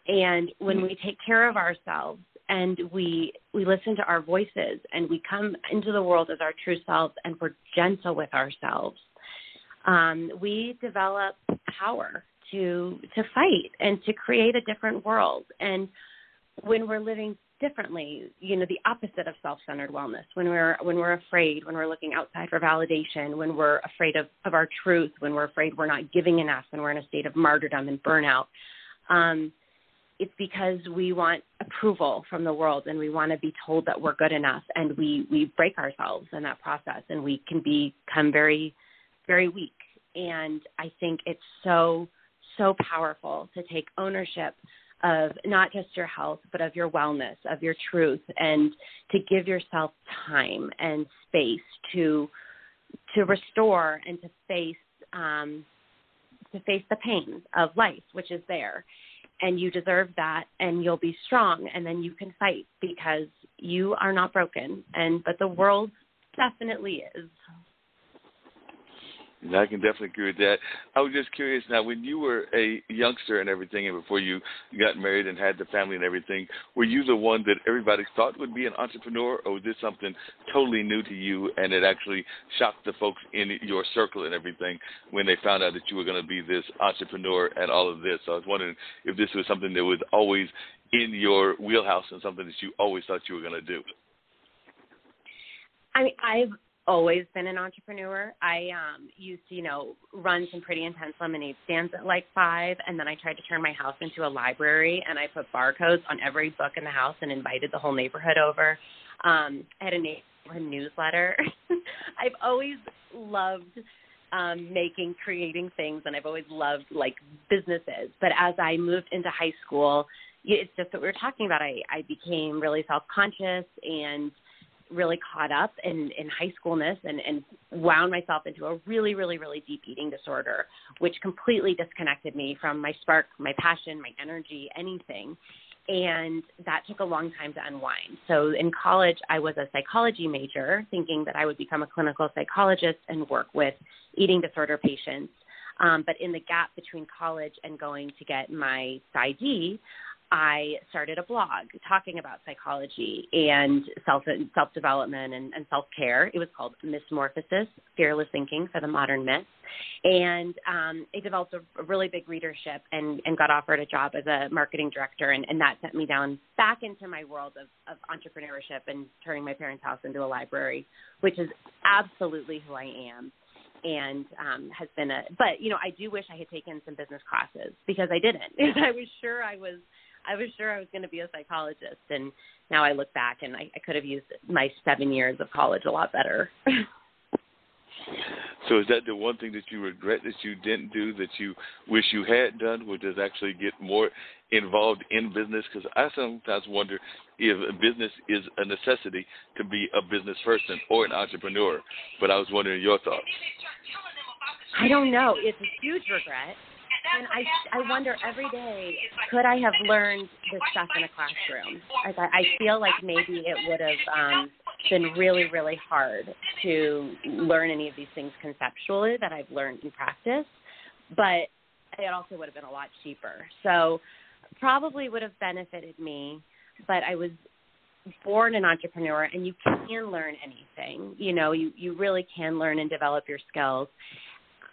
And when we take care of ourselves and we listen to our voices and we come into the world as our true selves and we're gentle with ourselves, we develop power to fight and to create a different world. And when we're living differently, the opposite of self-centered wellness, when we're afraid, when we're looking outside for validation, when we're afraid of our truth, when we're afraid we're not giving enough, when we're in a state of martyrdom and burnout, it's because we want approval from the world and we want to be told that we're good enough, and we break ourselves in that process, and we can become very, very weak. And I think it's so, so powerful to take ownership of not just your health, but of your wellness, of your truth, and to give yourself time and space to restore and to face the pain of life, which is there. And you deserve that, and you'll be strong, and then you can fight because you are not broken. But the world definitely is. I can definitely agree with that. I was just curious now, when you were a youngster and everything, and before you got married and had the family and everything, were you the one that everybody thought would be an entrepreneur, or was this something totally new to you and it actually shocked the folks in your circle and everything when they found out that you were going to be this entrepreneur and all of this? So I was wondering if this was something that was always in your wheelhouse and something that you always thought you were going to do. I mean, I've always been an entrepreneur. I used to, run some pretty intense lemonade stands at like 5, and then I tried to turn my house into a library, and I put barcodes on every book in the house and invited the whole neighborhood over. I had a neighborhood newsletter. I've always loved creating things, and I've always loved like businesses. But as I moved into high school, it's just what we were talking about. I became really self-conscious and really caught up in high schoolness and wound myself into a really, really, really deep eating disorder, which completely disconnected me from my spark, my passion, my energy, anything. And that took a long time to unwind. So in college, I was a psychology major, thinking that I would become a clinical psychologist and work with eating disorder patients. But in the gap between college and going to get my PsyD, I started a blog talking about psychology and self-development and self-care. It was called Mismorphosis, Fearless Thinking for the Modern Myth. And it developed a really big readership and got offered a job as a marketing director. And that sent me back into my world of entrepreneurship and turning my parents' house into a library, which is absolutely who I am. And has been but I do wish I had taken some business classes because I didn't. I was sure I was going to be a psychologist, and now I look back and I could have used my 7 years of college a lot better. So is that the one thing that you regret that you didn't do that you wish you had done, which is actually get more involved in business? Because I sometimes wonder if business is a necessity to be a business person or an entrepreneur. But I was wondering your thoughts. I don't know. It's a huge regret. And I wonder every day, could I have learned this stuff in a classroom? I feel like maybe it would have been really, really hard to learn any of these things conceptually that I've learned in practice, but it also would have been a lot cheaper. So probably would have benefited me, but I was born an entrepreneur, and you can learn anything. You really can learn and develop your skills.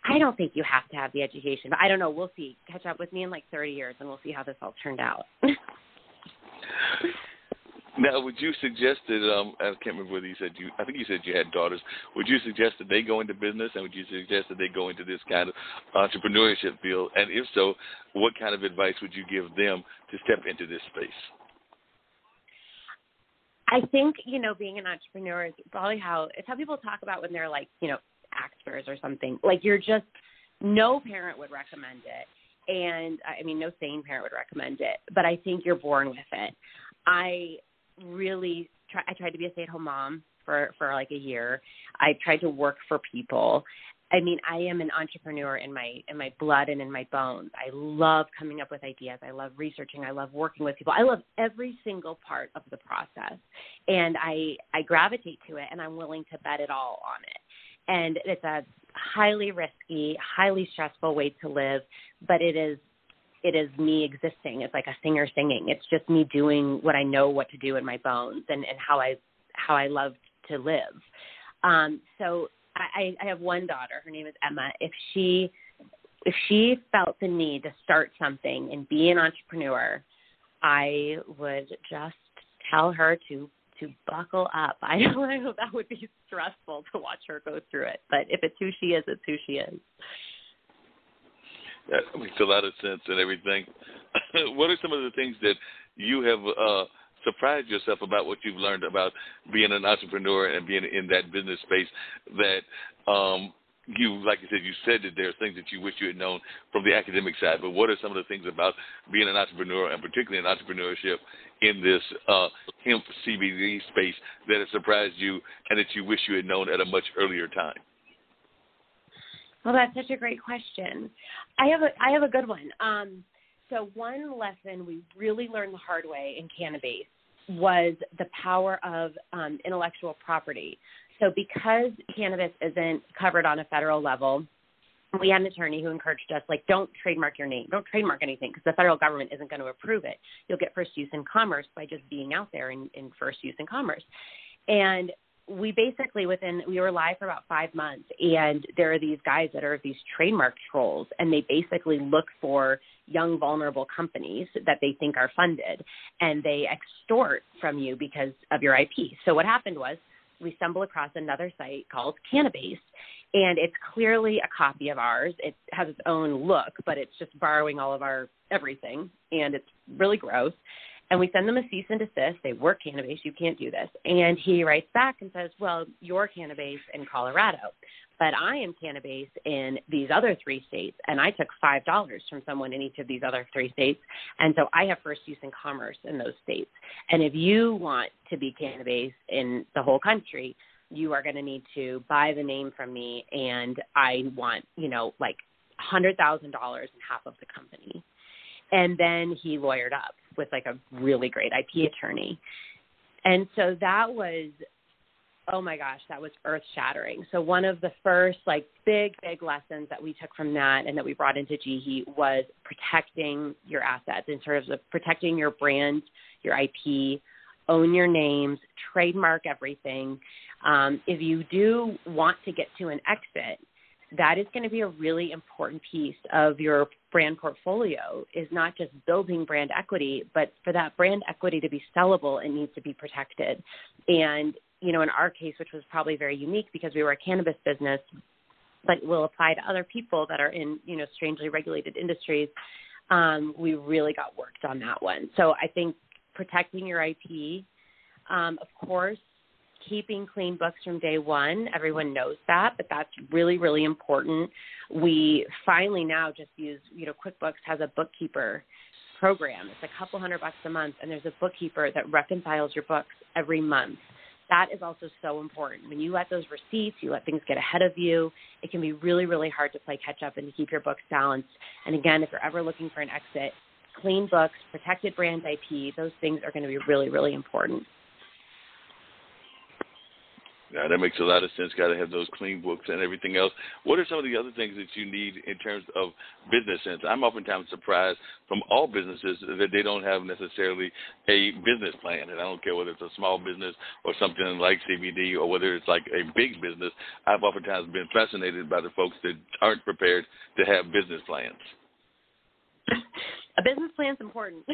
I don't think you have to have the education, but I don't know. We'll see. Catch up with me in like 30 years, and we'll see how this all turned out. Now, would you suggest that, I can't remember whether I think you said you had daughters. Would you suggest that they go into business, and would you suggest that they go into this kind of entrepreneurship field? And if so, what kind of advice would you give them to step into this space? I think, being an entrepreneur is probably how people talk about when they're like, actors or something. Like no parent would recommend it. And I mean, no sane parent would recommend it, but I think you're born with it. I tried to be a stay-at-home mom for like a year. I tried to work for people. I mean, I am an entrepreneur in my blood and in my bones. I love coming up with ideas. I love researching. I love working with people. I love every single part of the process, and I gravitate to it, and I'm willing to bet it all on it. And it's a highly risky, highly stressful way to live, but it is me existing. It's like a singer singing. It's just me doing what I know what to do in my bones and how I love to live. So I have one daughter. Her name is Emma. If she felt the need to start something and be an entrepreneur, I would just tell her to buckle up. I know that would be stressful to watch her go through it, but if it's who she is, it's who she is. That makes a lot of sense and everything. What are some of the things that you have surprised yourself about what you've learned about being an entrepreneur and being in that business space that like you said that there are things that you wish you had known from the academic side, but what are some of the things about being an entrepreneur and particularly in entrepreneurship in this hemp CBD space that has surprised you and that you wish you had known at a much earlier time? Well, that's such a great question. I have a good one. So one lesson we really learned the hard way in cannabis was the power of intellectual property. So because cannabis isn't covered on a federal level, we had an attorney who encouraged us, like, don't trademark your name. Don't trademark anything because the federal government isn't going to approve it. You'll get first use in commerce by just being out there in first use in commerce. And we basically we were live for about 5 months, and there are these guys that are these trademark trolls, and they basically look for young, vulnerable companies that they think are funded, and they extort from you because of your IP. So what happened was we stumbled across another site called Cannabase, and it's clearly a copy of ours. It has its own look, but it's just borrowing all of our everything, and it's really gross. And we send them a cease and desist. They work Cannabase. You can't do this. And he writes back and says, well, you're Cannabase in Colorado, but I am Cannabase in these other 3 states. And I took $5 from someone in each of these other 3 states. And so I have first use in commerce in those states. And if you want to be Cannabase in the whole country, you are going to need to buy the name from me. And I want, like $100,000 and half of the company. And then he lawyered up with like a really great IP attorney. And so that was, oh my gosh, that was earth shattering. So one of the first like big lessons that we took from that and that we brought into Jihi was protecting your assets in terms of protecting your brand, your IP, own your names, trademark everything. If you do want to get to an exit, that is going to be a really important piece of your brand portfolio, is not just building brand equity, but for that brand equity to be sellable, it needs to be protected. And, in our case, which was probably very unique because we were a cannabis business, but will apply to other people that are in, strangely regulated industries, we really got worked on that one. So I think protecting your IP, of course, keeping clean books from day one. Everyone knows that, but that's really, really important. We finally now just use, QuickBooks has a bookkeeper program. It's a couple $100 a month, and there's a bookkeeper that reconciles your books every month. That is also so important. When you let those receipts, you let things get ahead of you, it can be really, really hard to play catch up and to keep your books balanced. And again, if you're ever looking for an exit, clean books, protected brand IP, those things are going to be really, really important. Yeah, that makes a lot of sense. Got to have those clean books and everything else. What are some of the other things that you need in terms of business sense? I'm oftentimes surprised from all businesses that they don't have necessarily a business plan. And I don't care whether it's a small business or something like CBD or whether it's like a big business. I've oftentimes been fascinated by the folks that aren't prepared to have business plans. A business plan is important.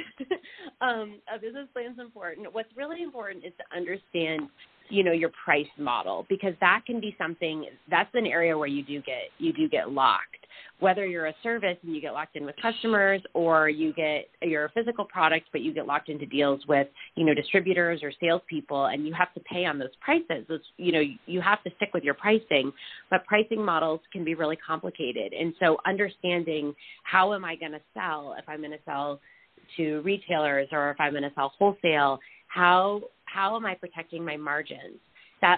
A business plan is important. What's really important is to understand, your price model, because that can be something, that's an area where you do get locked. Whether you're a service and you get locked in with customers, or you're a physical product, but you get locked into deals with, distributors or salespeople, and you have to pay on those prices. You have to stick with your pricing, but pricing models can be really complicated. And so understanding how am I going to sell, if I'm going to sell to retailers or if I'm going to sell wholesale, how am I protecting my margins?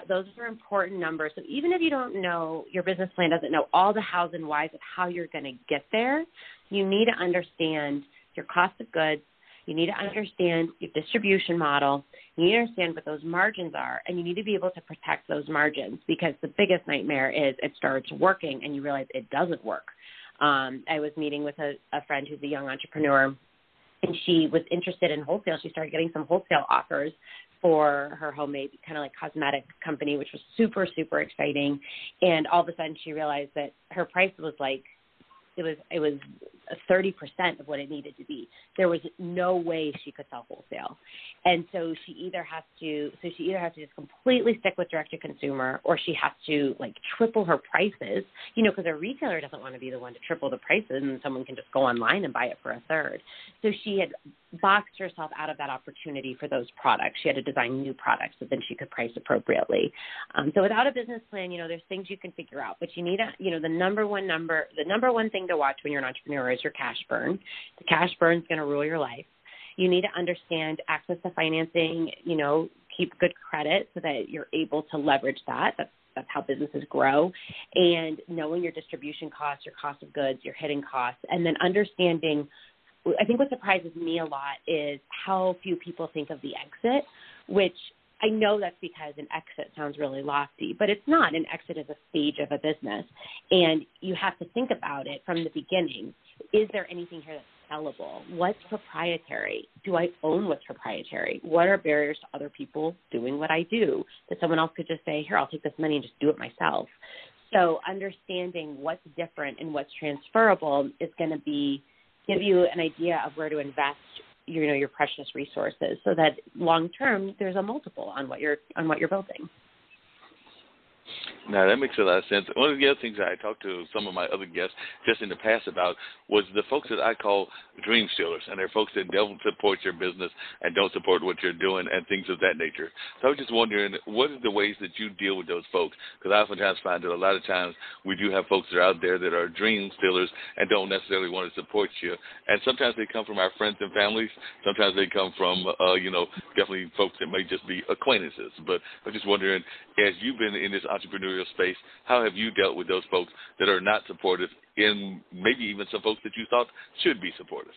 Those are important numbers. So even if you don't know, your business plan doesn't know all the hows and whys of how you're going to get there, you need to understand your cost of goods. You need to understand your distribution model. You need to understand what those margins are, and you need to be able to protect those margins, because the biggest nightmare is it starts working and you realize it doesn't work. I was meeting with a friend who's a young entrepreneur, and she was interested in wholesale. She started getting some wholesale offers for her homemade kind of like cosmetic company, which was super, super exciting. And all of a sudden she realized that her price was like, it was 30% of what it needed to be. There was no way she could sell wholesale. And so she either has to just completely stick with direct to consumer, or she has to like triple her prices, because a retailer doesn't want to be the one to triple the prices and someone can just go online and buy it for a third. So she had boxed herself out of that opportunity for those products. She had to design new products so then she could price appropriately. So without a business plan, there's things you can figure out, but you need the number one thing to watch when you're an entrepreneur is your cash burn. The cash burn is going to rule your life. You need to understand access to financing, keep good credit so that you're able to leverage that. That's how businesses grow. And knowing your distribution costs, your cost of goods, your hidden costs, and then understanding, I think what surprises me a lot is how few people think of the exit, which I know that's because an exit sounds really lofty, but it's not. An exit is a stage of a business, and you have to think about it from the beginning. Is there anything here that's sellable? What's proprietary? Do I own what's proprietary? What are barriers to other people doing what I do that someone else could just say, here, I'll take this money and just do it myself? So understanding what's different and what's transferable is going to give you an idea of where to invest your precious resources, so that long term there's a multiple on what you're building. Now, that makes a lot of sense. One of the other things I talked to some of my other guests just in the past about was the folks that I call dream stealers, and they're folks that don't support your business and don't support what you're doing and things of that nature. So I was just wondering, what are the ways that you deal with those folks? Because I oftentimes find that a lot of times we do have folks that are out there that are dream stealers and don't necessarily want to support you. And sometimes they come from our friends and families. Sometimes they come from, definitely folks that may just be acquaintances. But I'm just wondering, as you've been in this entrepreneurial space, how have you dealt with those folks that are not supportive, in maybe even some folks that you thought should be supportive?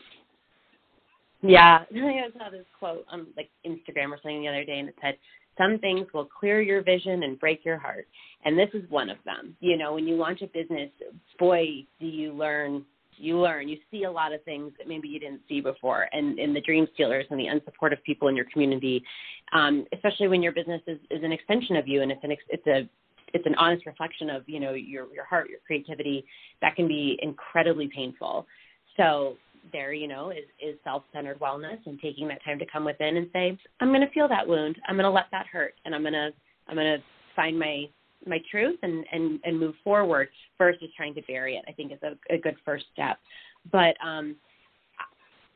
Yeah, I saw this quote on like Instagram or something the other day, and it said, some things will clear your vision and break your heart. And this is one of them. When you launch a business, boy, do you learn. You see a lot of things that maybe you didn't see before. And the dream stealers and the unsupportive people in your community, especially when your business is an extension of you, and it's an honest reflection of, your heart, your creativity, that can be incredibly painful. So there, is self-centered wellness and taking that time to come within and say, I'm going to feel that wound. I'm going to let that hurt. And I'm going to find my truth and move forward versus trying to bury it, I think is a good first step. But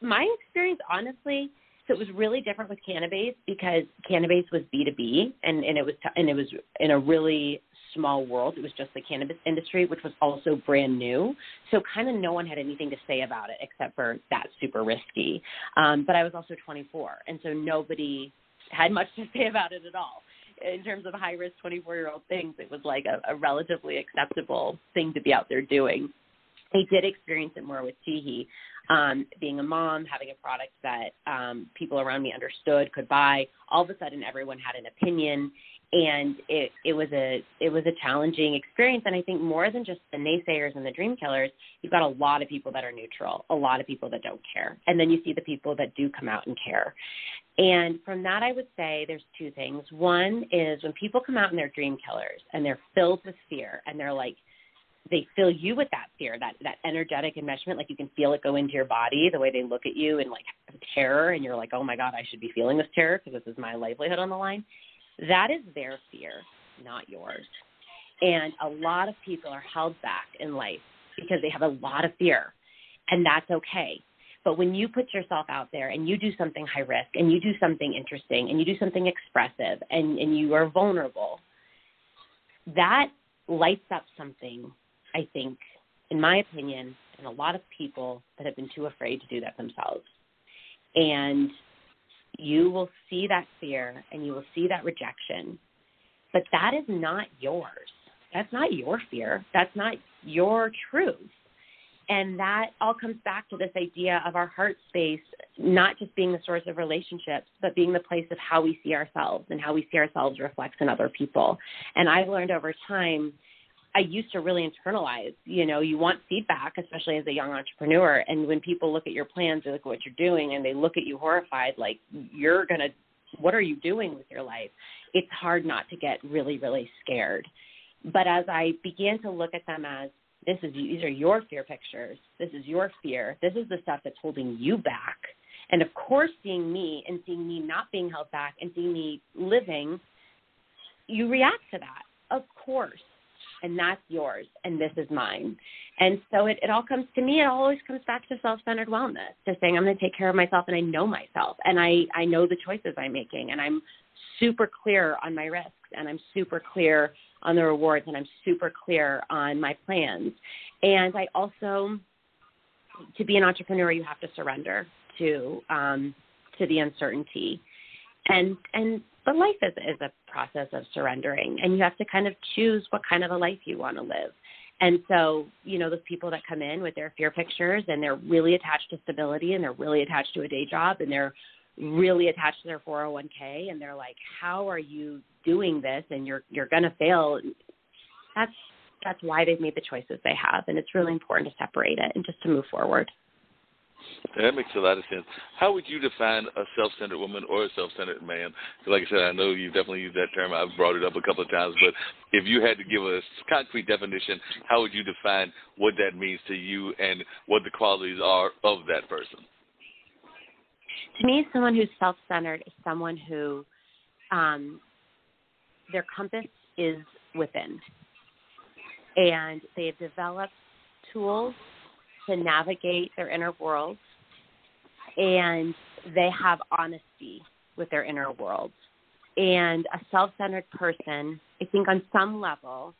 my experience, honestly, so it was really different with Cannabase because Cannabase was B2B and it was in a really small world. It was just the cannabis industry, which was also brand new. So kind of no one had anything to say about it except for that's super risky. But I was also 24. And so nobody had much to say about it at all. In terms of high-risk 24-year-old things, it was like a relatively acceptable thing to be out there doing. I did experience it more with Jihi, being a mom, having a product that people around me understood, could buy. All of a sudden, everyone had an opinion, and it was a challenging experience. And I think more than just the naysayers and the dream killers, you've got a lot of people that are neutral, a lot of people that don't care, and then you see the people that do come out and care. And from that, I would say there's two things. One is when people come out and they're dream killers and they're filled with fear and they're like, they fill you with that fear, that energetic enmeshment, like you can feel it go into your body, the way they look at you and like terror, and you're like, oh my God, I should be feeling this terror because this is my livelihood on the line. That is their fear, not yours. And a lot of people are held back in life because they have a lot of fear, and that's okay. But when you put yourself out there and you do something high risk and you do something interesting and you do something expressive and you are vulnerable, that lights up something, I think, in my opinion, in a lot of people that have been too afraid to do that themselves. And you will see that fear and you will see that rejection, but that is not yours. That's not your fear. That's not your truth. And that all comes back to this idea of our heart space not just being the source of relationships, but being the place of how we see ourselves, and how we see ourselves reflects in other people. And I've learned over time, I used to really internalize, you want feedback, especially as a young entrepreneur. And when people look at your plans, they look at what you're doing, and they look at you horrified, like, what are you doing with your life? It's hard not to get really, really scared. But as I began to look at them as, these are your fear pictures. This is your fear. This is the stuff that's holding you back. And of course, seeing me and seeing me not being held back and seeing me living, you react to that, of course. And that's yours, and this is mine. And so it all comes to me. It always comes back to self-centered wellness, to saying I'm going to take care of myself, and I know myself, and I know the choices I'm making, and I'm super clear on my risks, and I'm super clear on the rewards, and I'm super clear on my plans. And I also, to be an entrepreneur, you have to surrender to the uncertainty. But life is a process of surrendering, and you have to kind of choose what kind of a life you want to live. And so, those people that come in with their fear pictures, and they're really attached to stability, and they're really attached to a day job, and they're really attached to their 401k, and they're like, how are you doing this? And you're going to fail. That's why they've made the choices they have. And it's really important to separate it and just to move forward. That makes a lot of sense. How would you define a self-centered woman or a self-centered man? Like I said, I know you definitely use that term. I've brought it up a couple of times. But if you had to give a concrete definition, how would you define what that means to you and what the qualities are of that person? To me, someone who's self-centered is someone who their compass is within. And they've developed tools to navigate their inner world, and they have honesty with their inner world. And a self-centered person, I think on some level,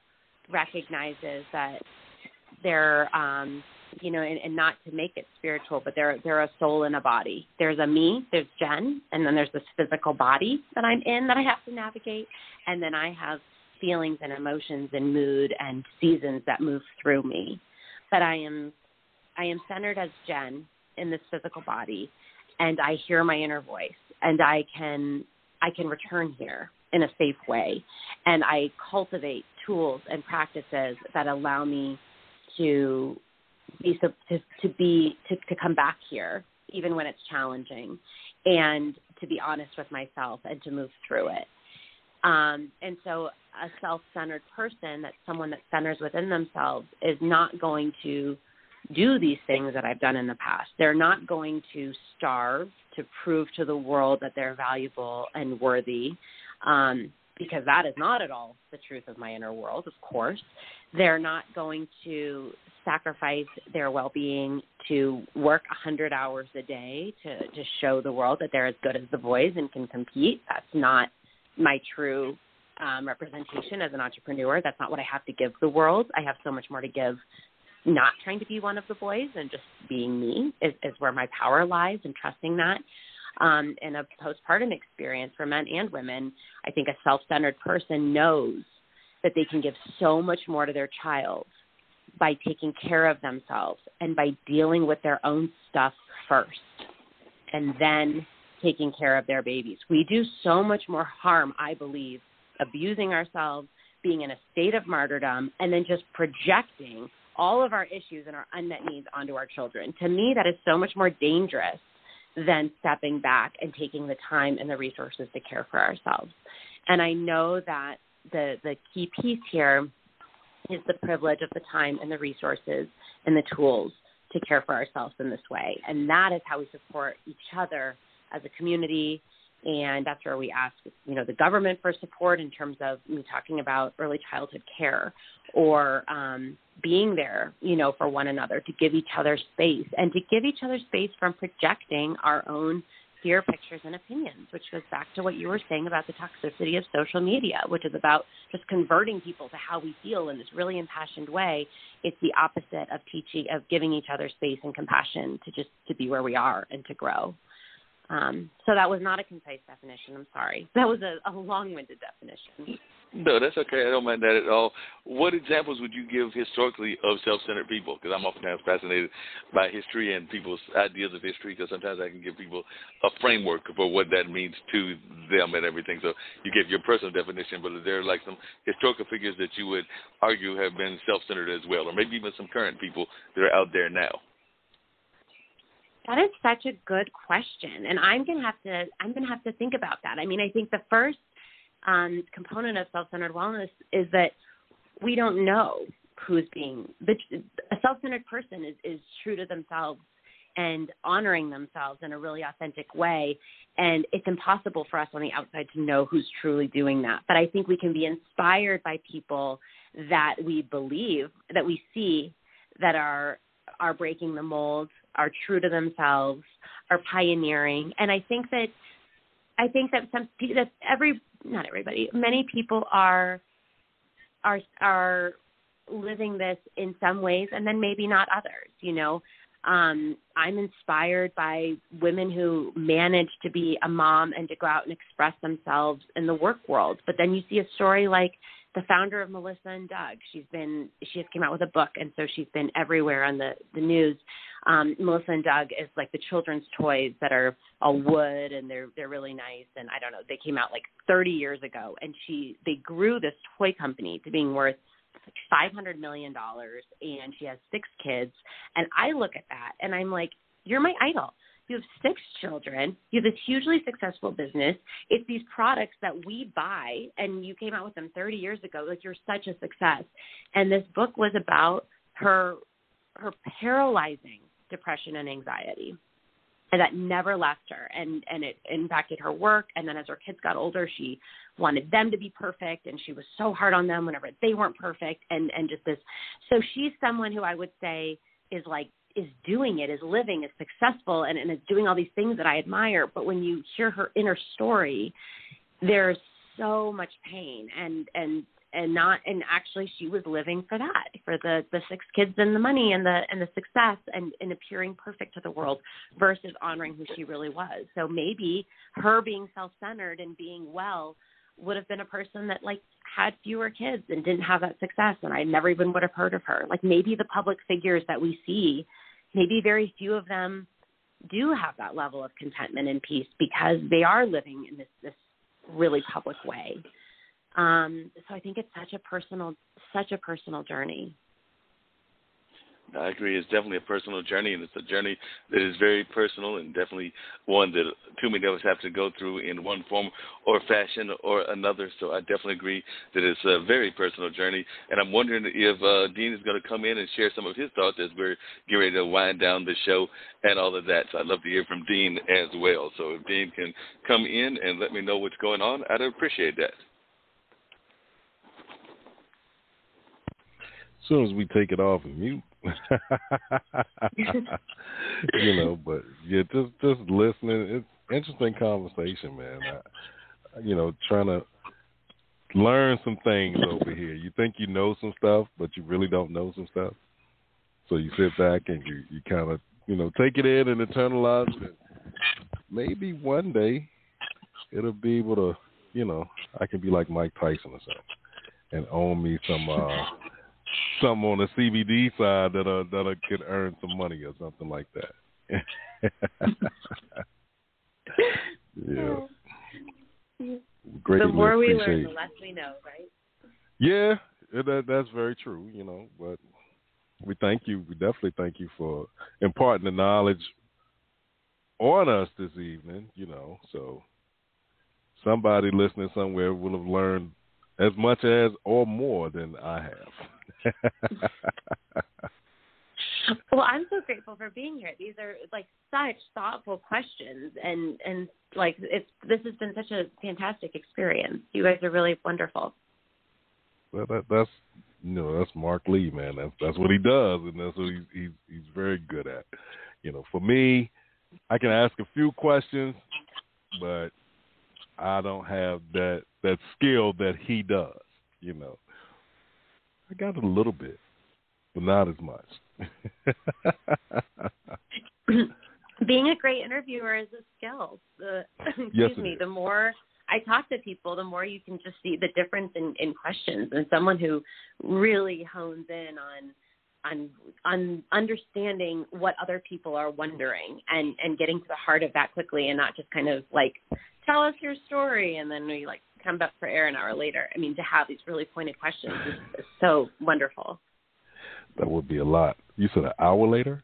recognizes that they're, and not to make it spiritual, but they're a soul in a body. There's a me, there's Jen, and then there's this physical body that I'm in that I have to navigate, and then I have feelings and emotions and mood and seasons that move through me. But I am centered as Jen in this physical body, and I hear my inner voice, and I can return here in a safe way, and I cultivate tools and practices that allow me to come back here even when it's challenging, and to be honest with myself and to move through it. And so a self-centered person, that's someone that centers within themselves, is not going to do these things that I've done in the past. They're not going to starve to prove to the world that they're valuable and worthy, because that is not at all the truth of my inner world, of course. They're not going to sacrifice their well-being to work 100 hours a day to show the world that they're as good as the boys and can compete. That's not my true representation as an entrepreneur. That's not what I have to give the world. I have so much more to give. Not trying to be one of the boys and just being me is where my power lies, and trusting that. In a postpartum experience for men and women, I think a self-centered person knows that they can give so much more to their child by taking care of themselves and by dealing with their own stuff first and then taking care of their babies. We do so much more harm, I believe, abusing ourselves, being in a state of martyrdom, and then just projecting all of our issues and our unmet needs onto our children. To me, that is so much more dangerous than stepping back and taking the time and the resources to care for ourselves. And I know that the key piece here is the privilege of the time and the resources and the tools to care for ourselves in this way. And that is how we support each other as a community. And that's where we ask, the government for support in terms of me talking about early childhood care, or being there, for one another, to give each other space, and to give each other space from projecting our own fear pictures and opinions, which goes back to what you were saying about the toxicity of social media, which is about just converting people to how we feel in this really impassioned way. It's the opposite of giving each other space and compassion to be where we are and to grow. So that was not a concise definition. I'm sorry. That was a long-winded definition. No, that's okay. I don't mind that at all. What examples would you give historically of self-centered people? Because I'm oftentimes fascinated by history and people's ideas of history, because sometimes I can give people a framework for what that means to them and everything. So you give your personal definition, but are there like some historical figures that you would argue have been self-centered as well, or maybe even some current people that are out there now? That is such a good question, and I'm gonna have to think about that. I mean, I think the first component of self-centered wellness is that we don't know who's a self-centered person is true to themselves and honoring themselves in a really authentic way, and it's impossible for us on the outside to know who's truly doing that. But I think we can be inspired by people that we believe, that we see, that are breaking the mold, are true to themselves, are pioneering. And I think that not everybody, many people are living this in some ways, and then maybe not others. I'm inspired by women who manage to be a mom and to go out and express themselves in the work world. But then you see a story like the founder of Melissa & Doug. She just came out with a book, and so she's been everywhere on the news. Melissa & Doug is like the children's toys that are all wood, and they're really nice. And I don't know, they came out like 30 years ago, and they grew this toy company to being worth like $500 million, and she has 6 kids. And I look at that, and I'm like, you're my idol. You have 6 children. You have this hugely successful business. It's these products that we buy, and you came out with them 30 years ago. Like, you're such a success. And this book was about her paralyzing depression and anxiety, and that never left her. And it impacted her work. And then as her kids got older, she wanted them to be perfect, and she was so hard on them whenever they weren't perfect. And just this. So she's someone who I would say is doing it, is living, is successful, and is doing all these things that I admire. But when you hear her inner story, there's so much pain and actually she was living for that, for the 6 kids and the money and the success and appearing perfect to the world versus honoring who she really was. So maybe her being self-centered and being well would have been a person that had fewer kids and didn't have that success, and I never even would have heard of her. Like, maybe the public figures that we see, maybe very few of them do have that level of contentment and peace because they are living in this really public way. So I think it's such a personal journey. I agree. It's definitely a personal journey, and it's a journey that is very personal and definitely one that too many of us have to go through in one form or fashion or another. So I definitely agree that it's a very personal journey. And I'm wondering if Dean is going to come in and share some of his thoughts as we're getting ready to wind down the show and all of that. So I'd love to hear from Dean as well. So if Dean can come in and let me know what's going on, I'd appreciate that. As soon as we take it off of mute. But yeah, just listening. It's interesting conversation, man. Trying to learn some things over here. You think you know some stuff, but you really don't know some stuff. So you sit back and you kind of, take it in and internalize it. Maybe one day it'll be able to, I can be like Mike Tyson or something and own me some on the CBD side that could earn some money or something like that. Yeah. Great. The more we learn, the less we know, right? Yeah, that's very true. But we thank you. We definitely thank you for imparting the knowledge on us this evening. So somebody listening somewhere will have learned as much as or more than I have. Well, I'm so grateful for being here. These are such thoughtful questions, and this has been such a fantastic experience. You guys are really wonderful. Well, that's That's Mark Lee, man. That's what he does, and that's what he's very good at. For me, I can ask a few questions, but I don't have that skill that he does. I got it a little bit, but not as much. Being a great interviewer is a skill. The more I talk to people, the more you can just see the difference in questions. And someone who really hones in on understanding what other people are wondering and getting to the heart of that quickly, and not just kind of like, tell us your story, and then we like come back for air an hour later. I mean, to have these really pointed questions is so wonderful. That would be a lot. You said an hour later?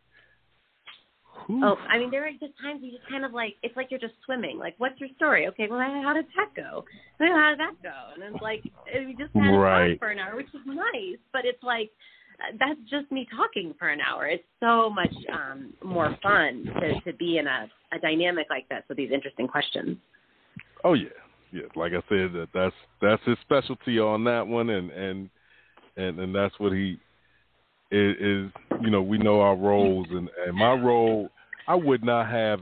Whew. Oh, I mean, there are just times you just kind of like, it's like you're just swimming. Like, what's your story? Okay, well, how did that go? How did that go? And it's like, we just kind of talk for an hour, which is nice, but it's like, that's just me talking for an hour. It's so much more fun to be in a dynamic like this with these interesting questions. Oh, yeah. Yeah, like I said, that's his specialty on that one, and that's what he is. We know our roles, and my role, I would not have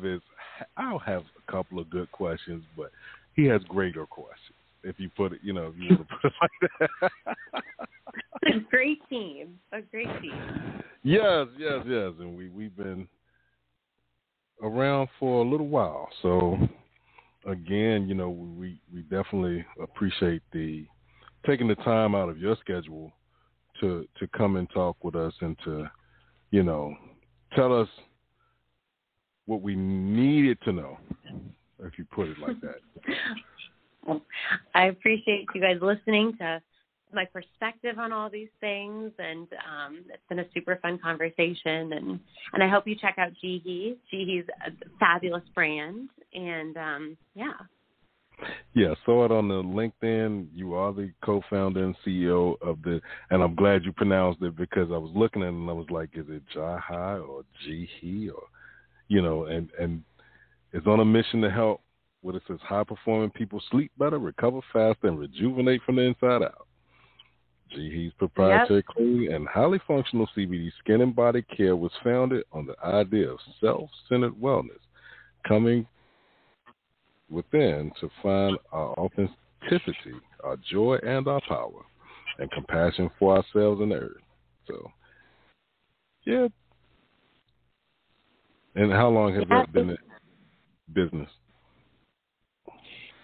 I'll have a couple of good questions, but he has greater questions. If you put it, if you want to put it like that. A great team. Yes, and we've been around for a little while, so. Again, we definitely appreciate taking the time out of your schedule to come and talk with us and to, tell us what we needed to know, if you put it like that. Well, I appreciate you guys listening to my perspective on all these things, and it's been a super fun conversation, and I hope you check out Jihi. Jihi's a fabulous brand, and Yeah, saw it on the LinkedIn. You are the co-founder and CEO of and I'm glad you pronounced it, because I was looking at it and I was like, is it Jihi or Jihi or, and it's on a mission to help what it says, high-performing people sleep better, recover faster, and rejuvenate from the inside out. Jihi's proprietary clean and highly functional CBD skin and body care was founded on the idea of self-centered wellness, coming within to find our authenticity, our joy, and our power, and compassion for ourselves and the earth. So, yeah. And how long has that been in business?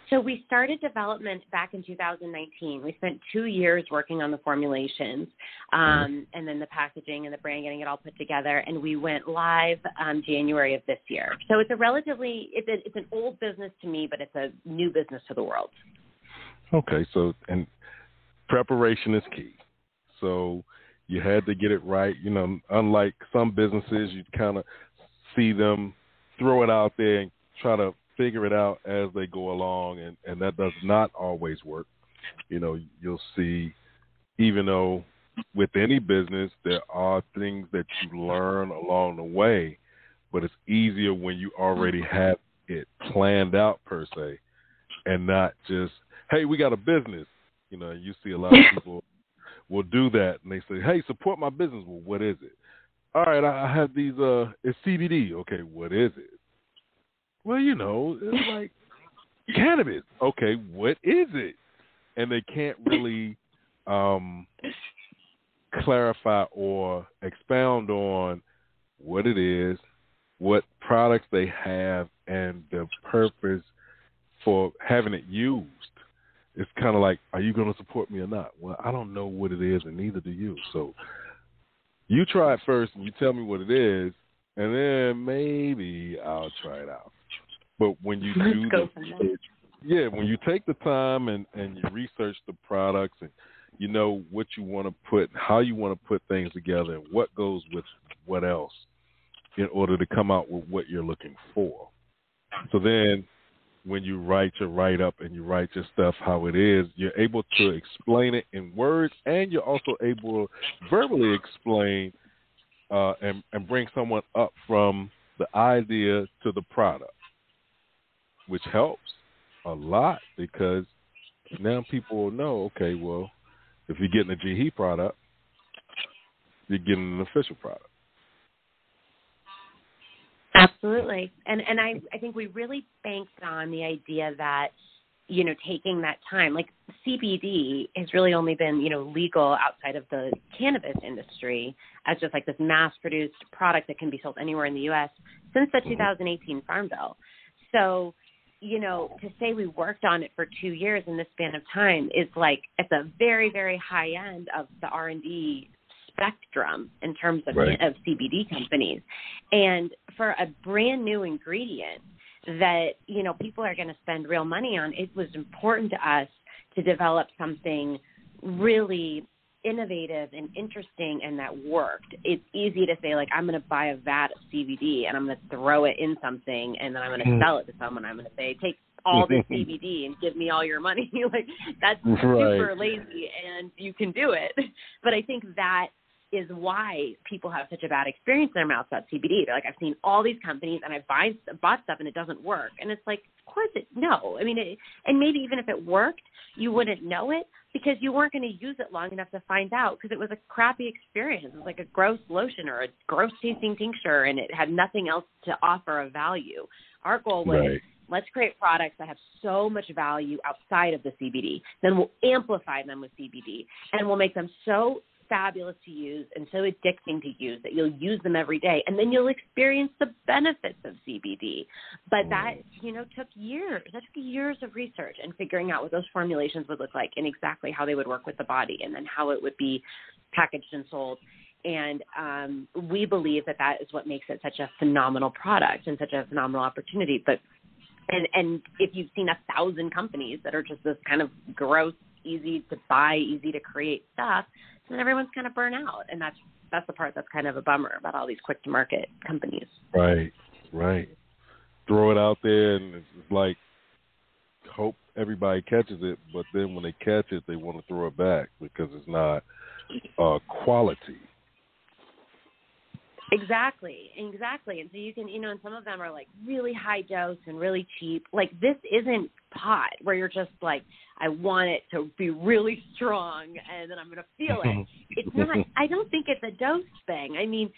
So we started development back in 2019. We spent 2 years working on the formulations, and then the packaging and the brand, getting it all put together. And we went live January of this year. So it's it's an old business to me, but it's a new business to the world. Okay. So, and preparation is key. So you had to get it right. Unlike some businesses, you kind of see them throw it out there and try to figure it out as they go along, and that does not always work. You'll see, even though with any business there are things that you learn along the way, but it's easier when you already have it planned out per se, and not just, hey, we got a business. You see a lot of people will do that, and they say, hey, support my business. Well, what is it? All right, I have these, it's CBD. Okay, what is it? Well, it's like cannabis. Okay, what is it? And they can't really clarify or expound on what it is, what products they have, and the purpose for having it used. It's kind of like, are you going to support me or not? Well, I don't know what it is, and neither do you. So you try it first, and you tell me what it is, and then maybe I'll try it out. But when you do the research, when you take the time and you research the products, and you know what you want to put, how you want to put things together, and what goes with what else in order to come out with what you're looking for. So then when you write your write-up and you write your stuff how it is, you're able to explain it in words, and you're also able to verbally explain and bring someone up from the idea to the product, which helps a lot, because now people will know, okay, well, if you're getting a Jihi product, you're getting an official product. Absolutely. And I think we really banked on the idea that, you know, taking that time, like CBD has really only been, you know, legal outside of the cannabis industry as just like this mass-produced product that can be sold anywhere in the U.S. since the 2018 Farm Bill. So, you know, to say we worked on it for 2 years in this span of time is like at the very, very high end of the R&D spectrum in terms of, of CBD companies. And for a brand new ingredient that, you know, people are going to spend real money on, it was important to us to develop something really innovative and interesting and that worked. It's easy to say, like, I'm going to buy a vat of CBD and I'm going to throw it in something and then I'm going to sell it to someone. I'm going to say, take all this CBD and give me all your money. Like, that's super lazy and you can do it. But I think that is why people have such a bad experience in their mouths about CBD. They're like, I've seen all these companies and I've bought stuff and it doesn't work. And it's like, of course no. I mean, and maybe even if it worked, you wouldn't know it because you weren't going to use it long enough to find out because it was a crappy experience. It was like a gross lotion or a gross tasting tincture and it had nothing else to offer of value. Our goal was, let's create products that have so much value outside of the CBD. Then we'll amplify them with CBD and we'll make them so fabulous to use and so addicting to use that you'll use them every day and then you'll experience the benefits of CBD. But that, you know, took years. That took years of research and figuring out what those formulations would look like and exactly how they would work with the body and then how it would be packaged and sold. And we believe that that is what makes it such a phenomenal product and such a phenomenal opportunity. But and if you've seen 1,000 companies that are just this kind of gross, easy to buy, easy to create stuff, then everyone's kind of burnt out. And that's the part that's kind of a bummer about all these quick to market companies. Right. Throw it out there and it's like hope everybody catches it, but then when they catch it, they want to throw it back because it's not quality. Exactly. And so you can, you know, and some of them are like really high dose and really cheap. Like this isn't pot where you're just like, I want it to be really strong and then I'm going to feel it. It's not, I don't think it's a dose thing. I mean,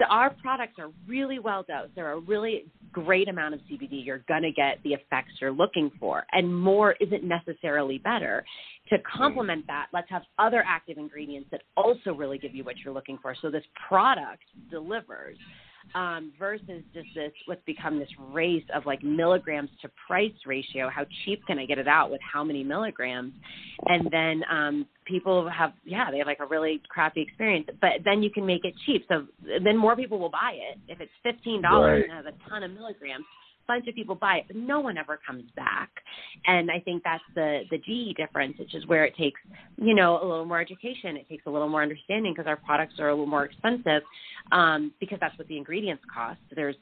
our products are really well dosed. They're a really great amount of CBD. You're going to get the effects you're looking for, and more isn't necessarily better. To complement that, let's have other active ingredients that also really give you what you're looking for. So this product delivers versus just this, what's become this race of like milligrams to price ratio. How cheap can I get it out with how many milligrams? And then people have, they have like a really crappy experience, but then you can make it cheap. So then more people will buy it. If it's $15 and has a ton of milligrams, a bunch of people buy it, but no one ever comes back. And I think that's the Jihi difference, which is where it takes, you know, a little more education. It takes a little more understanding because our products are a little more expensive because that's what the ingredients cost. There's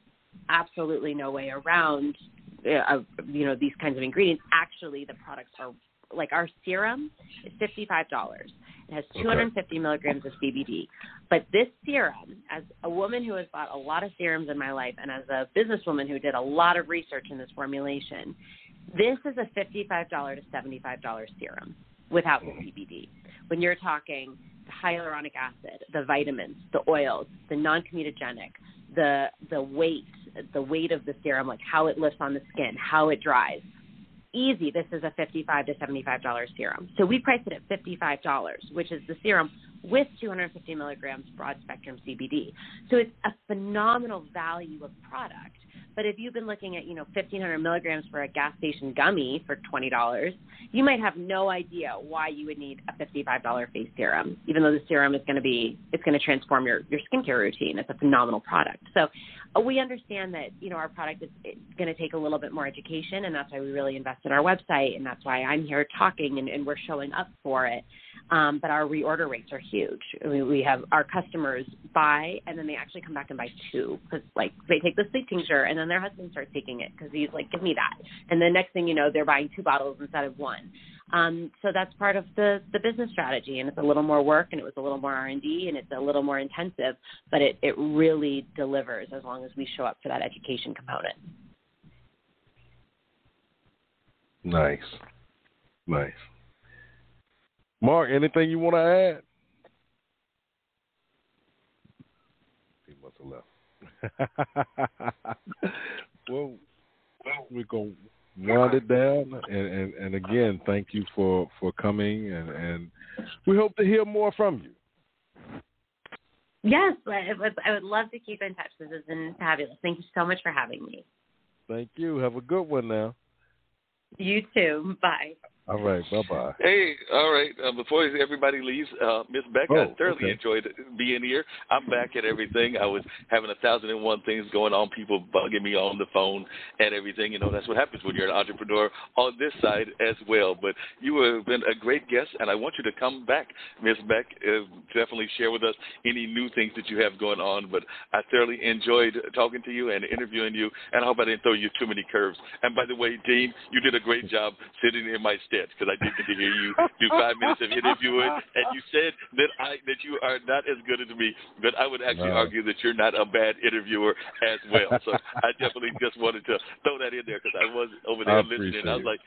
absolutely no way around, you know, these kinds of ingredients. Actually, the products are like our serum is $55. It has 250 milligrams of CBD. But this serum, as a woman who has bought a lot of serums in my life and as a businesswoman who did a lot of research in this formulation, this is a $55 to $75 serum without the CBD. When you're talking the hyaluronic acid, the vitamins, the oils, the non-comedogenic, the weight of the serum, like how it lifts on the skin, how it dries, easy, this is a $55 to $75 serum. So we priced it at $55, which is the serum with 250 milligrams broad-spectrum CBD. So it's a phenomenal value of product. But if you've been looking at, you know, 1,500 milligrams for a gas station gummy for $20, you might have no idea why you would need a $55 face serum, even though the serum is going to be, it's going to transform your skincare routine. It's a phenomenal product. So we understand that, you know, our product is going to take a little bit more education, and that's why we really invest in our website, and that's why I'm here talking and we're showing up for it. But our reorder rates are huge. We have our customers buy, and then they actually come back and buy two because, like, they take the sleep tincture, and then their husband starts taking it because he's like, give me that. And the next thing you know, they're buying 2 bottles instead of 1. So that's part of the business strategy, and it's a little more work, and it was a little more R&D, and it's a little more intensive, but it really delivers as long as we show up for that education component. Nice. Mark, anything you want to add? left. Well, we're going to wind it down. And again, thank you for coming. And we hope to hear more from you. Yes, I would love to keep in touch. This has been fabulous. Thank you so much for having me. Thank you. Have a good one now. You too. Bye. All right. Bye-bye. Hey, all right. Before everybody leaves, Miss Beck, I thoroughly enjoyed being here. I'm back at everything. I was having 1,001 things going on, people bugging me on the phone and everything. You know, that's what happens when you're an entrepreneur on this side as well. But you have been a great guest, and I want you to come back, Miss Beck. Definitely share with us any new things that you have going on. But I thoroughly enjoyed talking to you and interviewing you, and I hope I didn't throw you too many curves. And by the way, Dean, you did a great job sitting in my stead, because I did get to hear you do 5 minutes of interviewing, and you said that you are not as good as me, but I would actually argue that you're not a bad interviewer as well. So I definitely just wanted to throw that in there, because I was over there listening. I was like,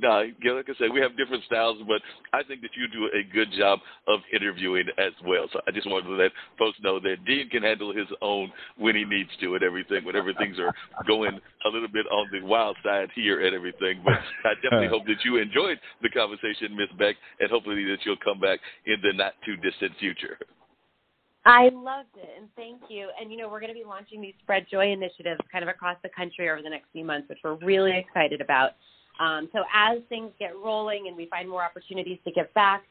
nah, like I said, we have different styles, but I think that you do a good job of interviewing as well. So I just wanted to let folks know that Dean can handle his own when he needs to and everything, whenever things are going a little bit on the wild side here and everything. But I definitely hope that you enjoyed the conversation, Miss Beck, and hopefully that you'll come back in the not-too-distant future. I loved it, and thank you. And, you know, we're going to be launching these Spread Joy initiatives kind of across the country over the next few months, which we're really excited about. So as things get rolling and we find more opportunities to give back,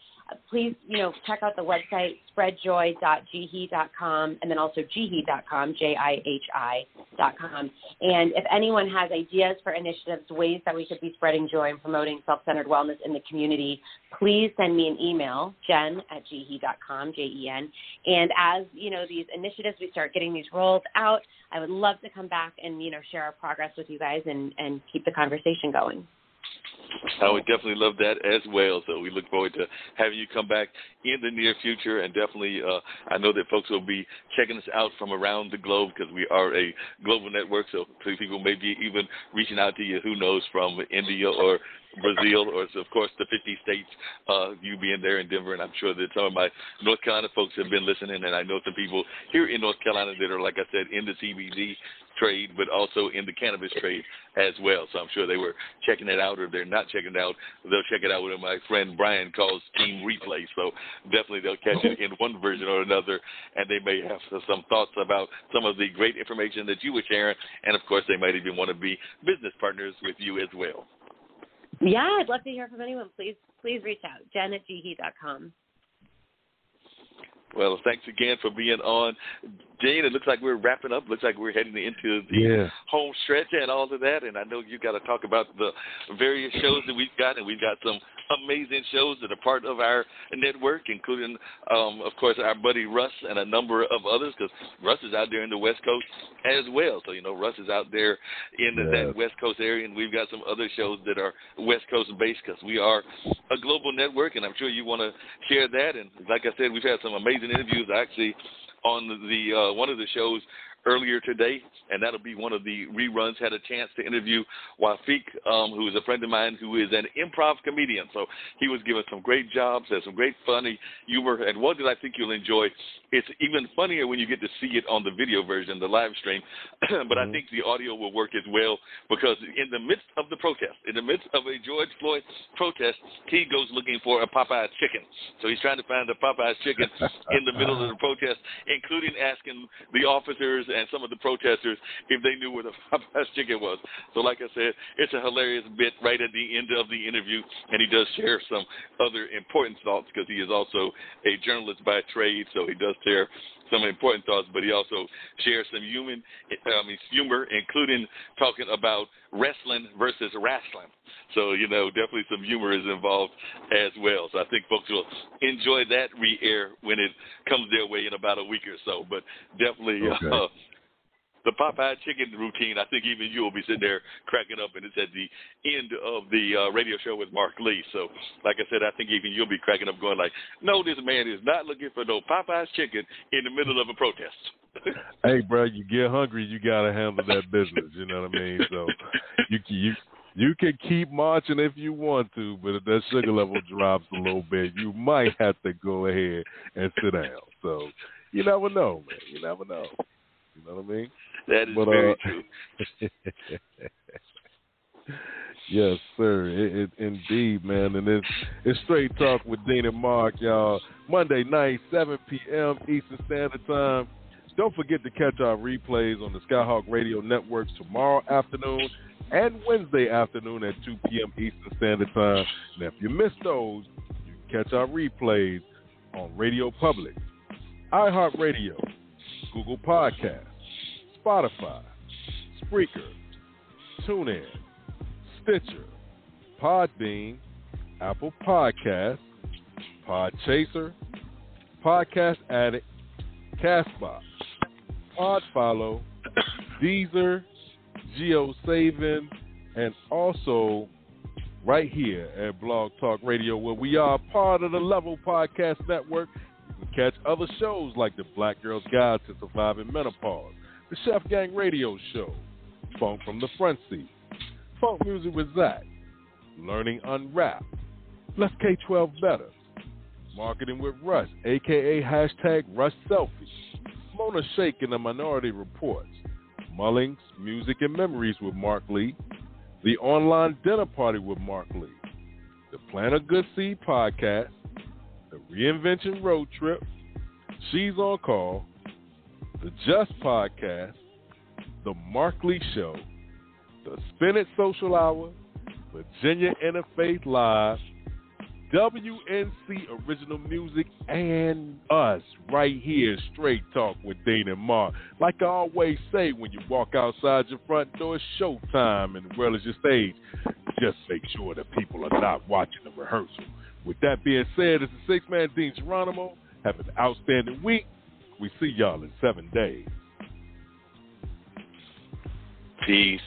please, you know, check out the website, spreadjoy.jihi.com, and then also jihi.com, jihi.com. And if anyone has ideas for initiatives, ways that we could be spreading joy and promoting self-centered wellness in the community, please send me an email, jen@jihi.com, Jen. And as, you know, these initiatives, we start getting these rolled out, I would love to come back and, you know, share our progress with you guys and keep the conversation going. I would definitely love that as well. So we look forward to having you come back in the near future. And definitely, I know that folks will be checking us out from around the globe, because we are a global network. So people may be even reaching out to you, who knows, from India or Brazil, or, of course, the 50 states, you being there in Denver. And I'm sure that some of my North Carolina folks have been listening. And I know some people here in North Carolina that are, like I said, in the CBD trade, but also in the cannabis trade as well. So I'm sure they were checking it out, or if they're not checking it out, they'll check it out with my friend Brian calls Team Replay. So definitely they'll catch it in one version or another, and they may have some thoughts about some of the great information that you were sharing. And, of course, they might even want to be business partners with you as well. Yeah, I'd love to hear from anyone. Please reach out, jen@jihi.com. Well, thanks again for being on. Dean, it looks like we're wrapping up. Looks like we're heading into the home stretch and all of that. And I know you got to talk about the various shows that we've got. And we've got some amazing shows that are part of our network, including, of course, our buddy Russ and a number of others, because Russ is out there in the West Coast as well. So, you know, Russ is out there in that West Coast area. And we've got some other shows that are West Coast based, because we are a global network. And I'm sure you want to share that. And like I said, we've had some amazing interviews actually on the one of the shows earlier today, and that'll be one of the reruns. Had a chance to interview Wafiq, who is a friend of mine who is an improv comedian. So he was giving some great jobs, had some great funny humor, and one that I think you'll enjoy. It's even funnier when you get to see it on the video version, the live stream, but I think the audio will work as well, because in the midst of the protest, in the midst of a George Floyd protest, he goes looking for a Popeye's chicken. So he's trying to find a Popeye's chicken in the middle of the protest, including asking the officers and some of the protesters if they knew where the Popeye's chicken was. So like I said, it's a hilarious bit right at the end of the interview, and he does share some other important thoughts, because he is also a journalist by trade, so he does share some important thoughts, but he also shares some humor, including talking about wrestling versus wrestling. So, you know, definitely some humor is involved as well. So I think folks will enjoy that re-air when it comes their way in about a week or so. But definitely the Popeye chicken routine, I think even you will be sitting there cracking up, and it's at the end of the radio show with Mark Lee. So, like I said, I think even you'll be cracking up going like, no, this man is not looking for no Popeye's chicken in the middle of a protest. Hey, bro, you get hungry, you got to handle that business, you know what I mean? So you can keep marching if you want to, but if that sugar level drops a little bit, you might have to go ahead and sit down. So you never know, man. You never know. know what I mean? That is very true. Yes, sir. Indeed, man. And it's Straight Talk with Dean and Mark, y'all. Monday night, 7 p.m. Eastern Standard Time. Don't forget to catch our replays on the Skyhawk Radio Networks tomorrow afternoon and Wednesday afternoon at 2 p.m. Eastern Standard Time. And if you missed those, you can catch our replays on Radio Public, iHeartRadio, Google Podcasts, Spotify, Spreaker, TuneIn, Stitcher, Podbean, Apple Podcasts, Podchaser, Podcast Addict, Castbox, Podfollow, Deezer, GeoSavin, and also right here at Blog Talk Radio, where we are part of the Level Podcast Network. You can catch other shows like the Black Girl's Guide to Surviving Menopause, the Chef Gang Radio Show, Funk from the Front Seat, Funk Music with Zach, Learning Unwrapped, Let's K-12 Better, Marketing with Russ, a.k.a. hashtag Russ Selfies, Mona Shake and the Minority Reports, Mullings, Music and Memories with Mark Lee, The Online Dinner Party with Mark Lee, the Plant a Good Seed Podcast, the Reinvention Road Trip, She's on Call, the Just Podcast, the Mark Lee Show, the Spin It Social Hour, Virginia Interfaith Live, WNC Original Music, and us right here, Straight Talk with Dean and Mark. Like I always say, when you walk outside your front door, it's showtime and the world is your stage. Just make sure that people are not watching the rehearsal. With that being said, it's the six-man Dean Geronimo. Have an outstanding week. We see y'all in 7 days. Peace.